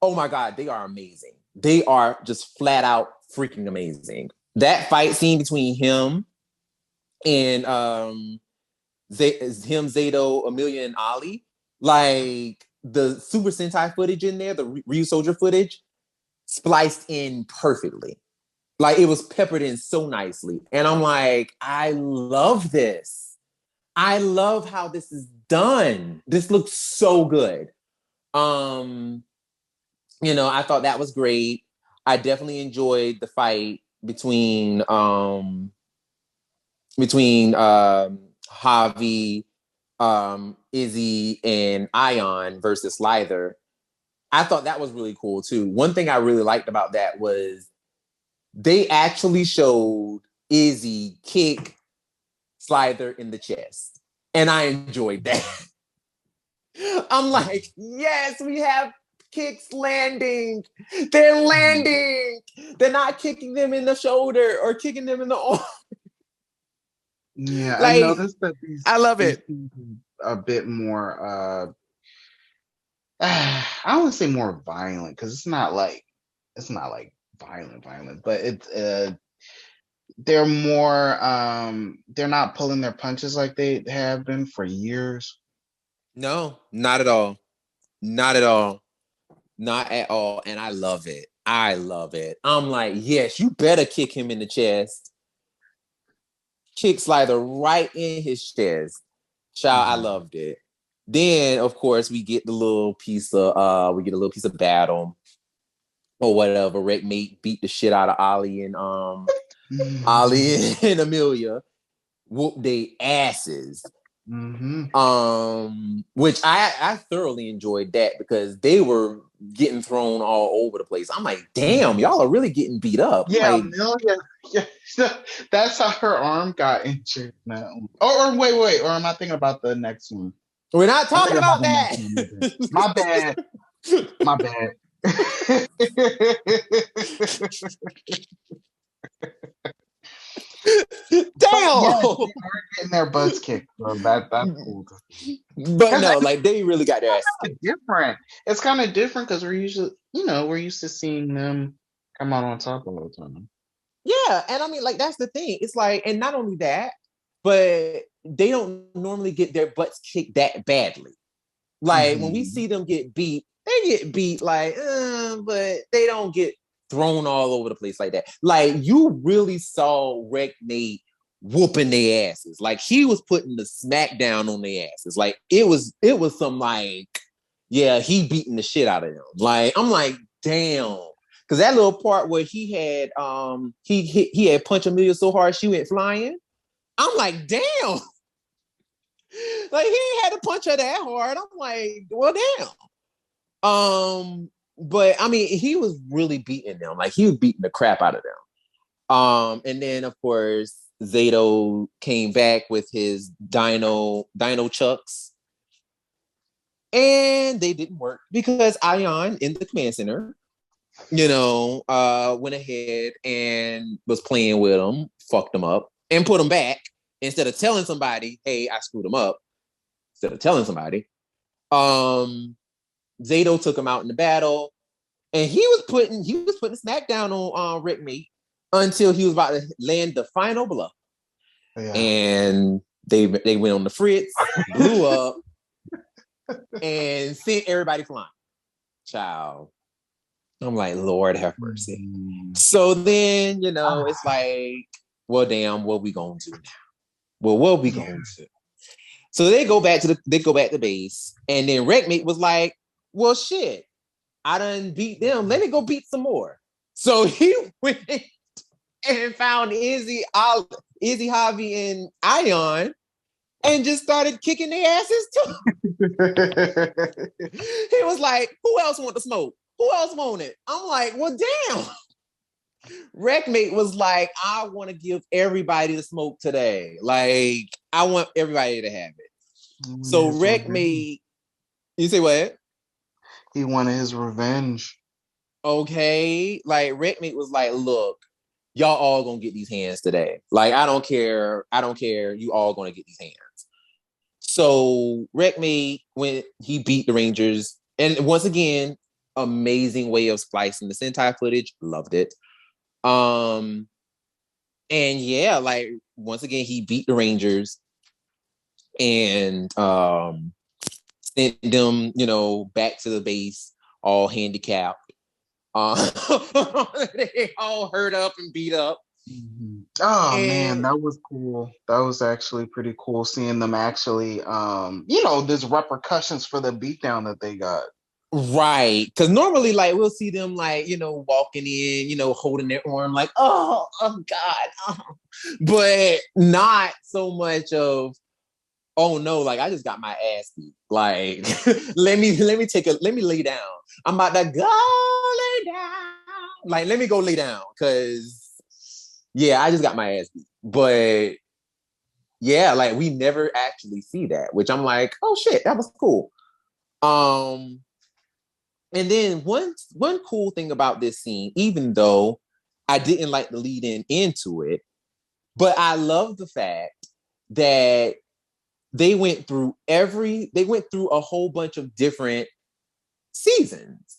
oh my God, they are amazing. They are just flat out freaking amazing. That fight scene between him and Zato, Emilia, and Ali, like the Super Sentai footage in there, the Ryu Soldier footage, spliced in perfectly. Like, it was peppered in so nicely. And I'm like, I love this. I love how this is done. This looks so good. I thought that was great. I definitely enjoyed the fight between Javi, Izzy, and Ion versus Slither. I thought that was really cool too. One thing I really liked about that was they actually showed Izzy kick Slither in the chest. And I enjoyed that. I'm like, yes, we have kicks landing. They're landing. They're not kicking them in the shoulder or kicking them in the arm. Yeah, like, I noticed that I love it. A bit more I don't want to say more violent, because it's not like violent, but it's they're more they're not pulling their punches like they have been for years. No, not at all. Not at all. Not at all. And I love it. I love it. I'm like, yes, you better kick him in the chest. Kick Slither right in his chest. Child, I loved it. Then, of course, we get a little piece of battle or whatever. Wreckmate beat the shit out of Ali and Ali and Emilia. Whoop they asses. Which I thoroughly enjoyed that because they were getting thrown all over the place. I'm like, damn, y'all are really getting beat up. Yeah, like, Emilia. Yeah, that's how her arm got injured now. Or wait, or am I thinking about the next one? We're not talking about that. My bad. My bad. Damn. Yeah, they are getting their butts kicked, so that's cool. But no, like, they really got their ass kicked. Different. It's kind of different because we're used to seeing them come out on top all the time. Yeah, and I mean, like, that's the thing. It's like, and not only that, but they don't normally get their butts kicked that badly. Like, when we see them get beat, they get beat like, but they don't get thrown all over the place like that. Like, you really saw Wreckmate whooping their asses. Like, he was putting the smack down on their asses. Like, it was some like, yeah, he beating the shit out of them. Like, I'm like, damn. Because that little part where he had he had punched Emilia so hard she went flying. I'm like, damn. Like, he ain't had to punch her that hard. I'm like, well, damn. But I mean, he was really beating them. Like, he was beating the crap out of them. And then, of course, Zato came back with his Dino Chucks. And they didn't work because Ion in the command center, went ahead and was playing with them, fucked them up, and put them back instead of telling somebody, hey, I screwed them up. Instead of telling somebody. Zato took him out in the battle, and he was putting smack down on Rick Meat until he was about to land the final blow. Yeah. And they went on the fritz, blew up, and sent everybody flying. Child. I'm like, Lord have mercy. So then, it's like, well, damn, what we gonna do now? Well, what we gonna do? So they go back to base, and then Wreckmate was like, well, shit, I done beat them. Let me go beat some more. So he went and found Izzy, Javi, and Ion, and just started kicking their asses too. He was like, who else want to smoke? Who else want it? I'm like, well, damn. Wreckmate was like, I want to give everybody the smoke today. Like, I want everybody to have it. So Wreckmate, you say what? He wanted his revenge. Okay. Like, Wreckmate was like, look, y'all all gonna get these hands today. Like, I don't care. You all gonna get these hands. So Wreckmate, when he beat the Rangers, and once again, amazing way of splicing the Sentai footage. Loved it. And yeah, like once again, he beat the Rangers and sent them, back to the base, all handicapped. They all hurt up and beat up. Mm-hmm. Oh man, that was cool. That was actually pretty cool seeing them actually there's repercussions for the beatdown that they got. Right. Because normally, like, we'll see them, like, walking in, holding their arm, like, oh God. Oh. But not so much of, oh no, like, I just got my ass beat. Like, let me lay down. I'm about to go lay down. Like, let me go lay down. Because, yeah, I just got my ass beat. But, yeah, like, we never actually see that, which I'm like, oh shit, that was cool. And then one cool thing about this scene, even though I didn't like the lead into it, but I love the fact that they went through a whole bunch of different seasons.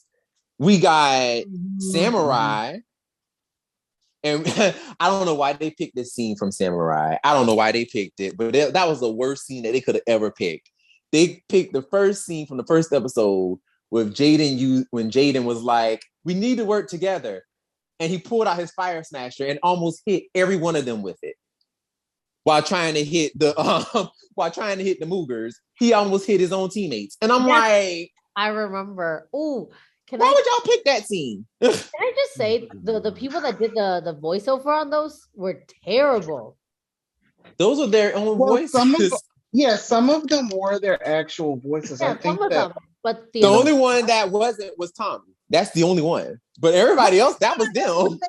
We got Samurai, and I don't know why they picked this scene from Samurai. I don't know why they picked it, but that was the worst scene that they could have ever picked. They picked the first scene from the first episode with Jaden, when Jaden was like, we need to work together. And he pulled out his fire smasher and almost hit every one of them with it. While trying to hit the Moogers, he almost hit his own teammates. And I'm like, I remember. Ooh, would y'all pick that scene? Can I just say the people that did the voiceover on those were terrible. Those are their own voices. Some of them were their actual voices. Yeah, I think them, but the only one that wasn't was Tommy. That's the only one. But everybody else, that was them.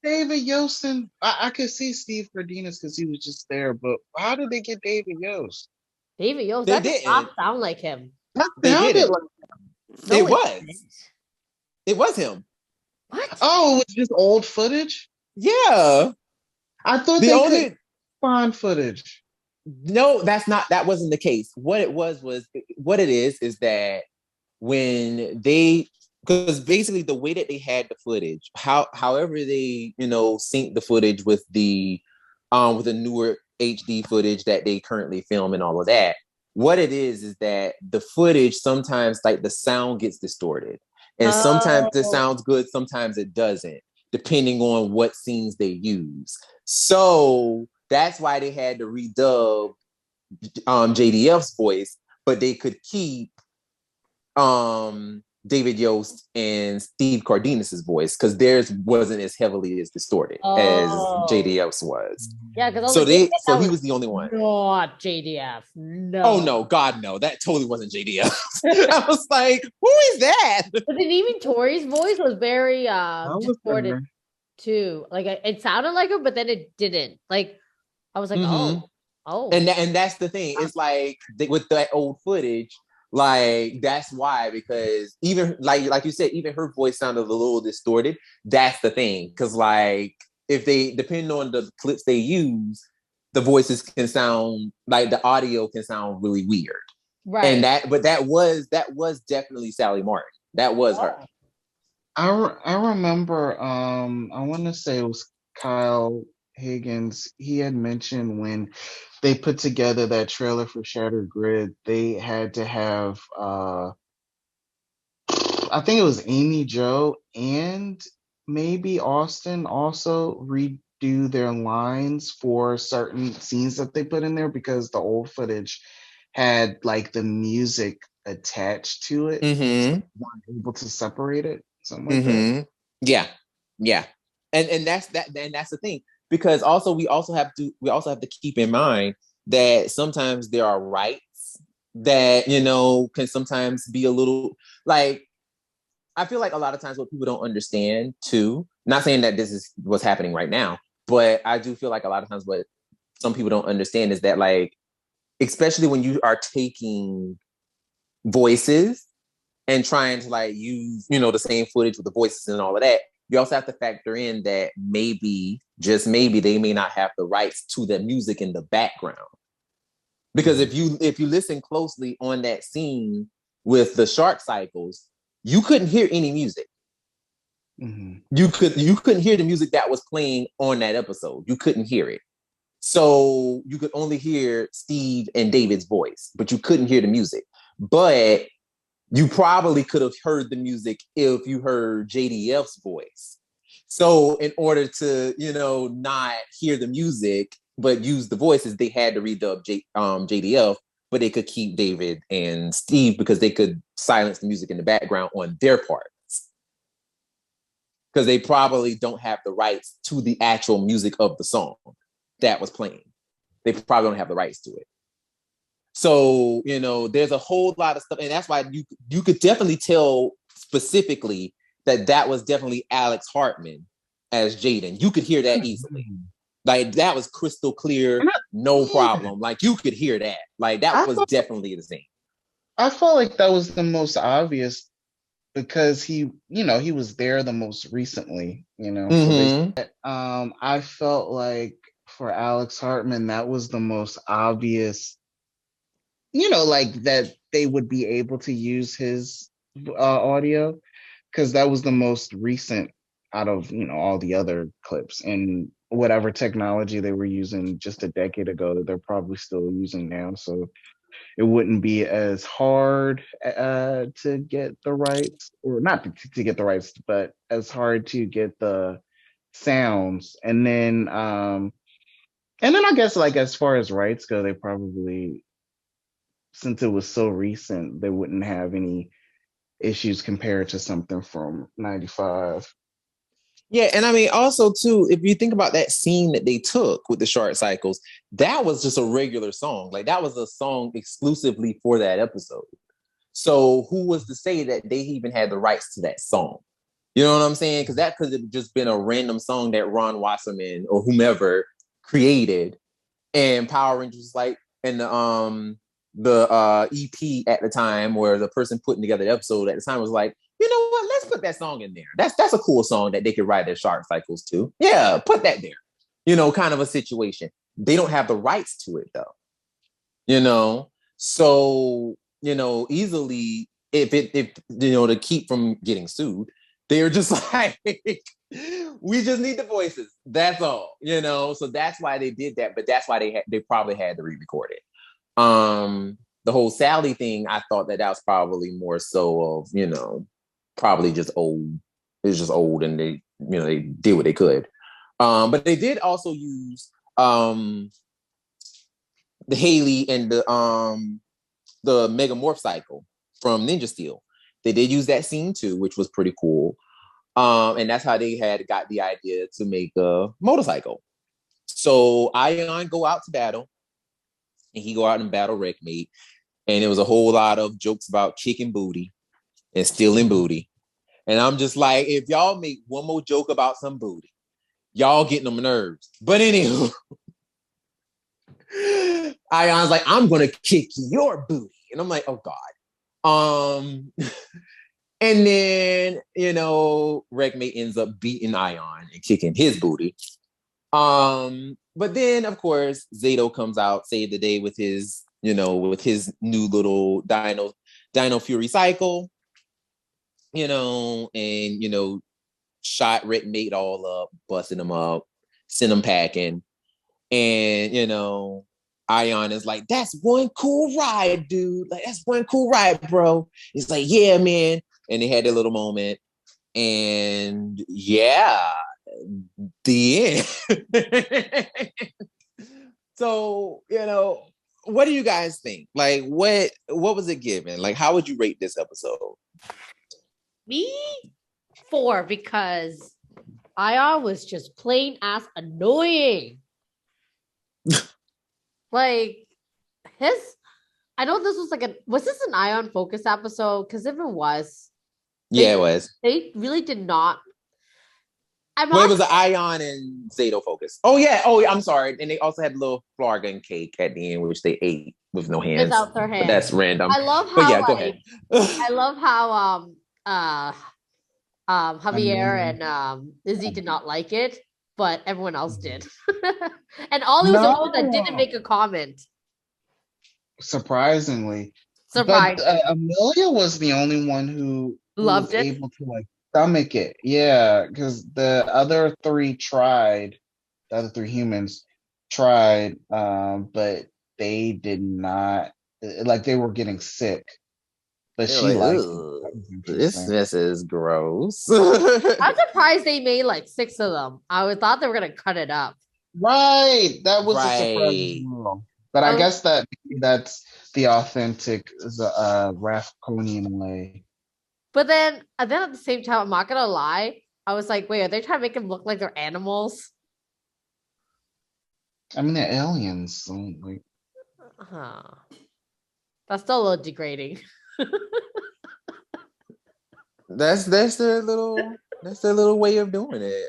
David Yost and I could see Steve Cardenas because he was just there. But how did they get David Yost? David Yost, that did not sound like him. They didn't. It was him. What? Oh, it was just old footage? Yeah. I thought they could find footage. No, that wasn't the case. What it is that when because basically the way that they had the footage, however they, sync the footage with the newer HD footage that they currently film and all of that, what it is that the footage sometimes, like, the sound gets distorted. And sometimes it sounds good, sometimes it doesn't, depending on what scenes they use. So that's why they had to redub JDF's voice, but they could keep David Yost and Steve Cardenas' voice because theirs wasn't as heavily as distorted as JDF's was. Yeah, because he was the only one. Not JDF. No. Oh no, God no, that totally wasn't JDF. I was like, who is that? But then even Tori's voice was very distorted too. Like it sounded like him, but then it didn't. Like I was like, oh. And that's the thing. It's like with that old footage, like that's why, because even like you said, even her voice sounded a little distorted. That's the thing, because like if they depending on the clips they use, the voices can sound like the audio can sound really weird. Right. And that was definitely Sally Martin. That was her. I remember I want to say it was Kyle Higgins. He had mentioned when they put together that trailer for Shattered Grid, they had to have I think it was Amy Jo and maybe Austin also redo their lines for certain scenes that they put in there, because the old footage had like the music attached to it. So they weren't able to separate it. Something like that. Yeah. And that's the thing. Because also we also have to keep in mind that sometimes there are rights that, can sometimes be a little like, I feel like a lot of times what people don't understand too, not saying that this is what's happening right now, but I do feel like a lot of times what some people don't understand is that, like, especially when you are taking voices and trying to like use, the same footage with the voices and all of that, you also have to factor in that maybe, just maybe, they may not have the rights to the music in the background. Because if you listen closely on that scene with the shark cycles, you couldn't hear any music. You couldn't hear the music that was playing on that episode. You couldn't hear it. So you could only hear Steve and David's voice, but you couldn't hear the music. But you probably could have heard the music if you heard JDF's voice. So in order to, not hear the music, but use the voices, they had to redub JDF, but they could keep David and Steve because they could silence the music in the background on their parts. Because they probably don't have the rights to the actual music of the song that was playing. They probably don't have the rights to it. So, there's a whole lot of stuff. And that's why you could definitely tell specifically that was definitely Alex Hartman as Jaden. You could hear that easily. Like, that was crystal clear, no problem. Like, you could hear that. Like, that was definitely the same. I felt like that was the most obvious because he was there the most recently, So I felt like for Alex Hartman, that was the most obvious, like that they would be able to use his audio, because that was the most recent out of, all the other clips, and whatever technology they were using just a decade ago that they're probably still using now. So it wouldn't be as hard to get the rights, or not to get the rights, but as hard to get the sounds. And then I guess, like, as far as rights go, they probably, since it was so recent, they wouldn't have any issues compared to something from 95. Yeah, and I mean, also, too, if you think about that scene that they took with the shark cycles, that was just a regular song. Like, that was a song exclusively for that episode. So who was to say that they even had the rights to that song? You know what I'm saying? Because that could have just been a random song that Ron Wasserman or whomever created, and Power Rangers was like, and the EP at the time, or the person putting together the episode at the time, was like, you know what? Let's put that song in there. That's a cool song that they could ride their shark cycles to. Yeah, put that there. Kind of a situation. They don't have the rights to it though. So easily, if to keep from getting sued, they're just like, we just need the voices. That's all. So that's why they did that. But that's why they probably had to re-record it. The whole Sally thing, I thought that was probably more so of, probably just old. It's just old, and they did what they could. But they did also use the Haley and the Megamorph cycle from Ninja Steel. They did use that scene too, which was pretty cool. And that's how they had got the idea to make a motorcycle. So Ion go out to battle, and he go out and battle Wreckmate. And it was a whole lot of jokes about kicking booty and stealing booty. And I'm just like, if y'all make one more joke about some booty, y'all getting on my nerves. But anywho, Ion's like, I'm gonna kick your booty. And I'm like, oh God. And then, Wreckmate ends up beating Ion and kicking his booty. But then of course Zato comes out, save the day with his, with his new little Dino Fury cycle, and shot Wreckmate all up, busting him up, sent him packing. And Ion is like, that's one cool ride, dude. Like, that's one cool ride, bro. He's like, yeah, man. And they had their little moment. And yeah, the end. So, what do you guys think? Like, what was it given? Like, how would you rate this episode? Me? 4, because Ion was just plain ass annoying. Like, I know this was was this an Ion focus episode? Because if it was, it was. They really did not. It was an Ion and Zato focus. Oh yeah. Oh, I'm sorry. And they also had a little Flargon cake at the end, which they ate with no hands. Without their hands. But that's random. I love how. But yeah, go ahead. I love how Javier and Izzy did not like it, but everyone else did. And Ollie was the one that didn't make a comment. Surprisingly. But Emilia was the only one who loved it, able to stomach it. Yeah, because the other 3 humans tried, but they did not, they were getting sick. But she liked it. This is gross. I'm surprised they made 6 of them. I thought they were gonna cut it up. Right, that was a surprise. But I guess that's the authentic Rathconian way. But then at the same time, I'm not gonna lie, I was like, wait, are they trying to make them look like they're animals? I mean, they're aliens. So That's still a little degrading. That's their little way of doing it.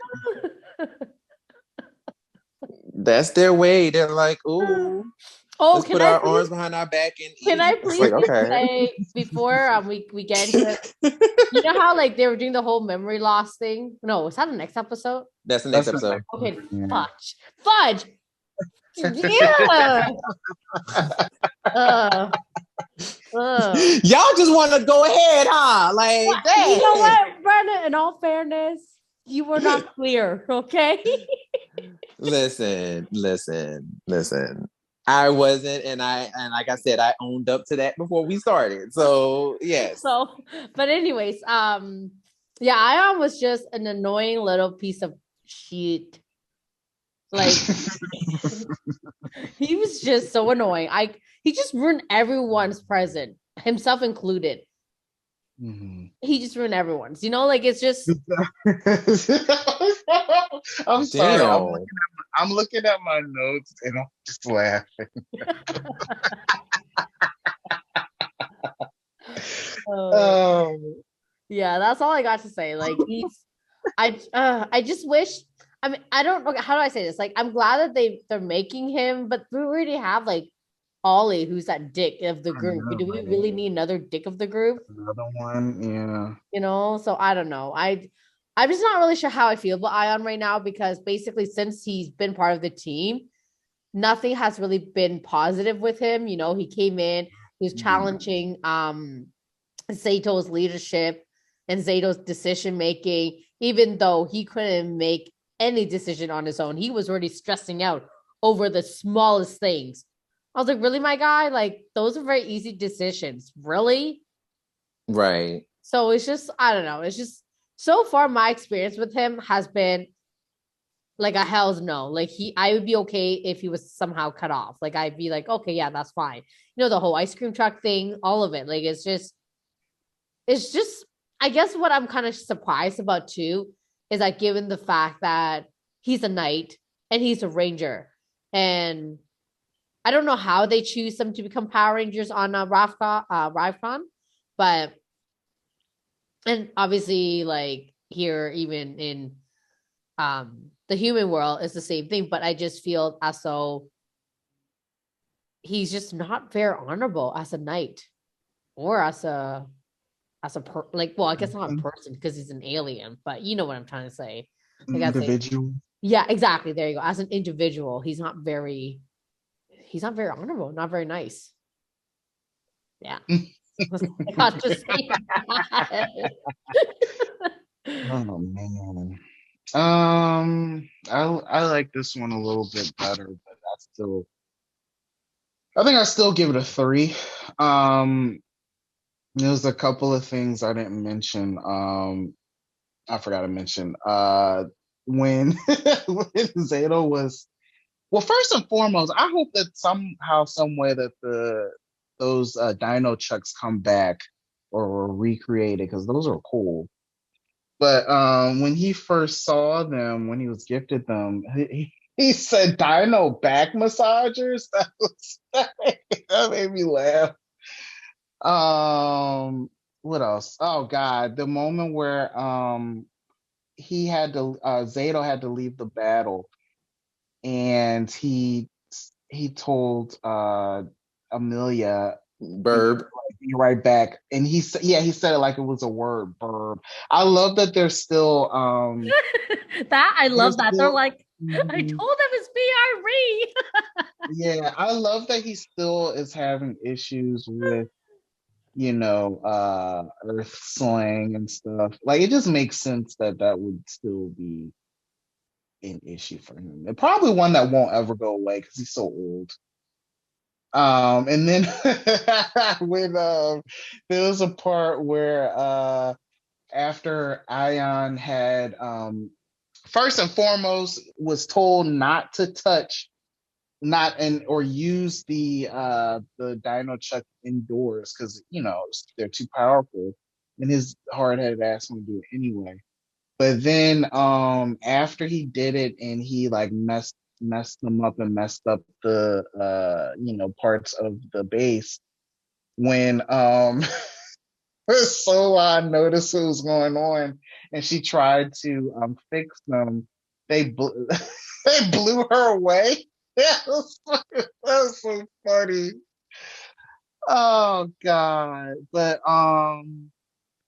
That's their way. They're like, ooh. Let's put our arms behind our back and eat. Can I please say before we get into it, you know how they were doing the whole memory loss thing? No, is that the next episode? That's the next episode. Okay, fudge. Yeah. Y'all just want to go ahead, huh? You know what, Brennan? In all fairness, you were not clear. Okay. Listen. I wasn't, and like I said, I owned up to that before we started. So yes. But anyways, Ion was just an annoying little piece of shit. He was just so annoying. He just ruined everyone's present, himself included. Mm-hmm. He just ruined everyone's. It's just. I'm sorry. I'm looking at my notes and I'm just laughing. Yeah, that's all I got to say. I just wish. I mean, I don't know how do I say this. I'm glad that they're making him, but we already have Ollie, who's that dick of the group. Do we really need another dick of the group? Another one, yeah. So I don't know. I'm just not really sure how I feel about Ion right now, because basically since he's been part of the team, nothing has really been positive with him. He came in, he was challenging Zato's leadership and Zato's decision making, even though he couldn't make any decision on his own. He was already stressing out over the smallest things. I was like, really, my guy? Those are very easy decisions. Really? Right. So it's just, I don't know. It's just, so far, my experience with him has been a hell's no. I would be okay if he was somehow cut off. I'd be like, okay, yeah, that's fine. The whole ice cream truck thing, all of it. It's just, I guess what I'm kind of surprised about too is given the fact that he's a knight and he's a ranger, and I don't know how they choose them to become Power Rangers on Rivecon, but and obviously here even in the human world is the same thing, but I just feel as though he's just not very honorable as a knight or as a well, I guess not a person because he's an alien, but you know what I'm trying to say. Like, Individual. Yeah, exactly. There you go. As an individual, he's not very honorable, not very nice. Yeah. I got to say that. Oh man. I like this one a little bit better, but I think I still give it a 3. There's a couple of things I didn't mention. I forgot to mention. When when Zato was, well, first and foremost, I hope that somehow, some way that those Dino Chucks come back or were recreated because those are cool. But when he first saw them, when he was gifted them, he said Dino back massagers. That made me laugh. What else? Oh God, the moment where he had to Zato had to leave the battle, and he told Emilia, Burb. be right back, and he said it like it was a word, burb. I love that they're still that I love that. They're like, Mhm. I told him it's BRE. Yeah, I love that he still is having issues with earth slang and stuff. Like, it just makes sense that would still be an issue for him, and probably one that won't ever go away because he's so old. And then when there was a part where after Ion had first and foremost was told not to touch, not and or use the Dino Chuck indoors because they're too powerful, and his hard-headed ass want to do it anyway. But then after he did it and he like messed them up and messed up the parts of the base, when Sola noticed what was going on and she tried to fix them, they they blew her away. That was so funny. Oh God. But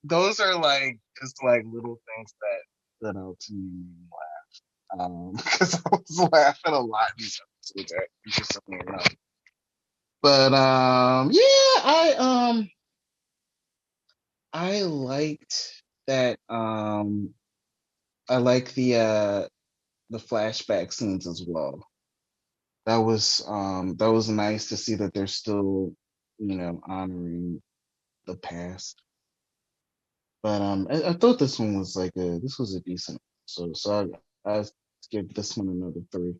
those are like just like little things that stood out to me and made me laugh. Because I was laughing a lot in these episodes, interestingly enough. But yeah, I liked that. I like the flashback scenes as well. That was nice to see that they're still, honoring the past. But I thought this one was this was a decent episode, so I give this one another 3.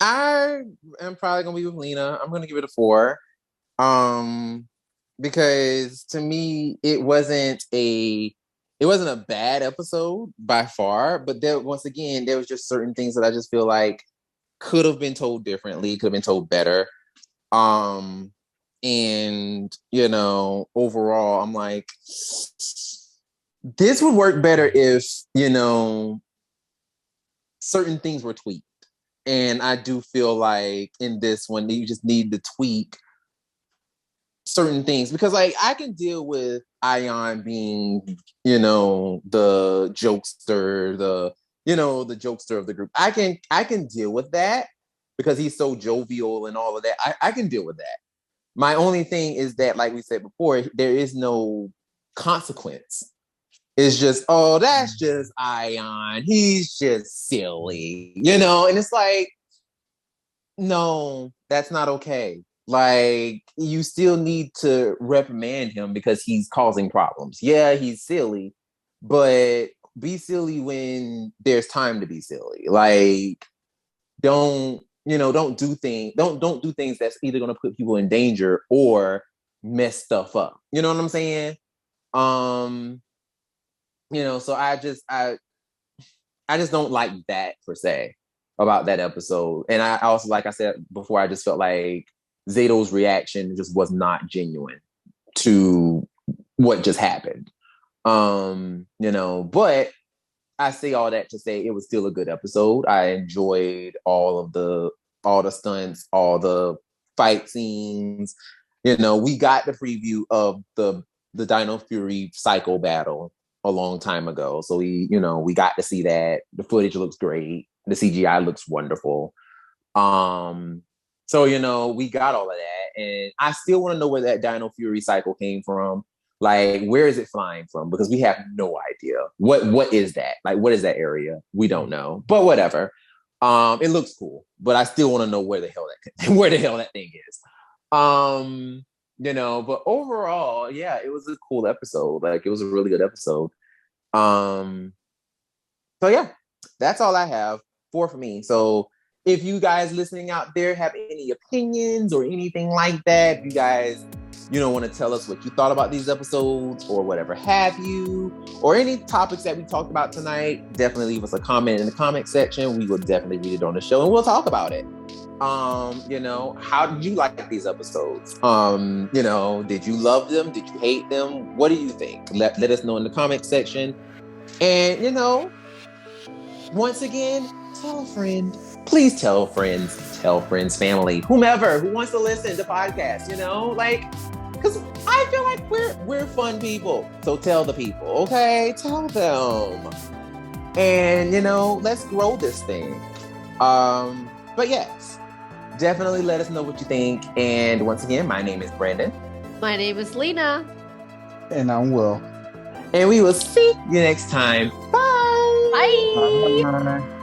I am probably gonna be with Lena. I'm gonna give it a 4. Because to me it wasn't a bad episode by far, but there was just certain things that I just feel like could have been told differently, could have been told better. And overall I'm like, this would work better if certain things were tweaked. And I do feel like in this one you just need to tweak certain things, because like I can deal with Ion being, the jokester, the jokester of the group. I can deal with that because he's so jovial and all of that. I can deal with that. My only thing is that, like we said before, there is no consequence. It's just, oh, that's just Ion. He's just silly, and it's like, no, that's not okay. Like, you still need to reprimand him because he's causing problems. Yeah, he's silly, but be silly when there's time to be silly. Like, don't do things that's either going to put people in danger or mess stuff up. You know what I'm saying? So I just don't like that per se about that episode. And I also, like I said before, I just felt like Zato's reaction just was not genuine to what just happened. But I say all that to say it was still a good episode. I enjoyed all of the all the stunts, all the fight scenes. You know, we got the preview of the Dino Fury Psycho battle a long time ago. So we got to see that. The footage looks great. The CGI looks wonderful. So, we got all of that. And I still want to know where that Dino Fury cycle came from. Like, where is it flying from? Because we have no idea. What is that? Like, what is that area? We don't know. But whatever. It looks cool. But I still want to know where the hell that thing is. But overall, yeah, it was a cool episode. Like, it was a really good episode. So yeah, that's all I have for me. So if you guys listening out there have any opinions or anything like that, if you guys, want to tell us what you thought about these episodes or whatever have you, or any topics that we talked about tonight, definitely leave us a comment in the comment section. We will definitely read it on the show and we'll talk about it. How did you like these episodes? Did you love them? Did you hate them? What do you think? Let us know in the comment section. And, once again, tell a friend. Please tell friends, family, whomever who wants to listen to podcasts, because I feel like we're fun people. So tell the people, okay? Tell them. And, let's grow this thing. But yes, definitely let us know what you think. And once again, my name is Brandon. My name is Lena. And I'm Will. And we will see you next time. Bye. Bye. Bye.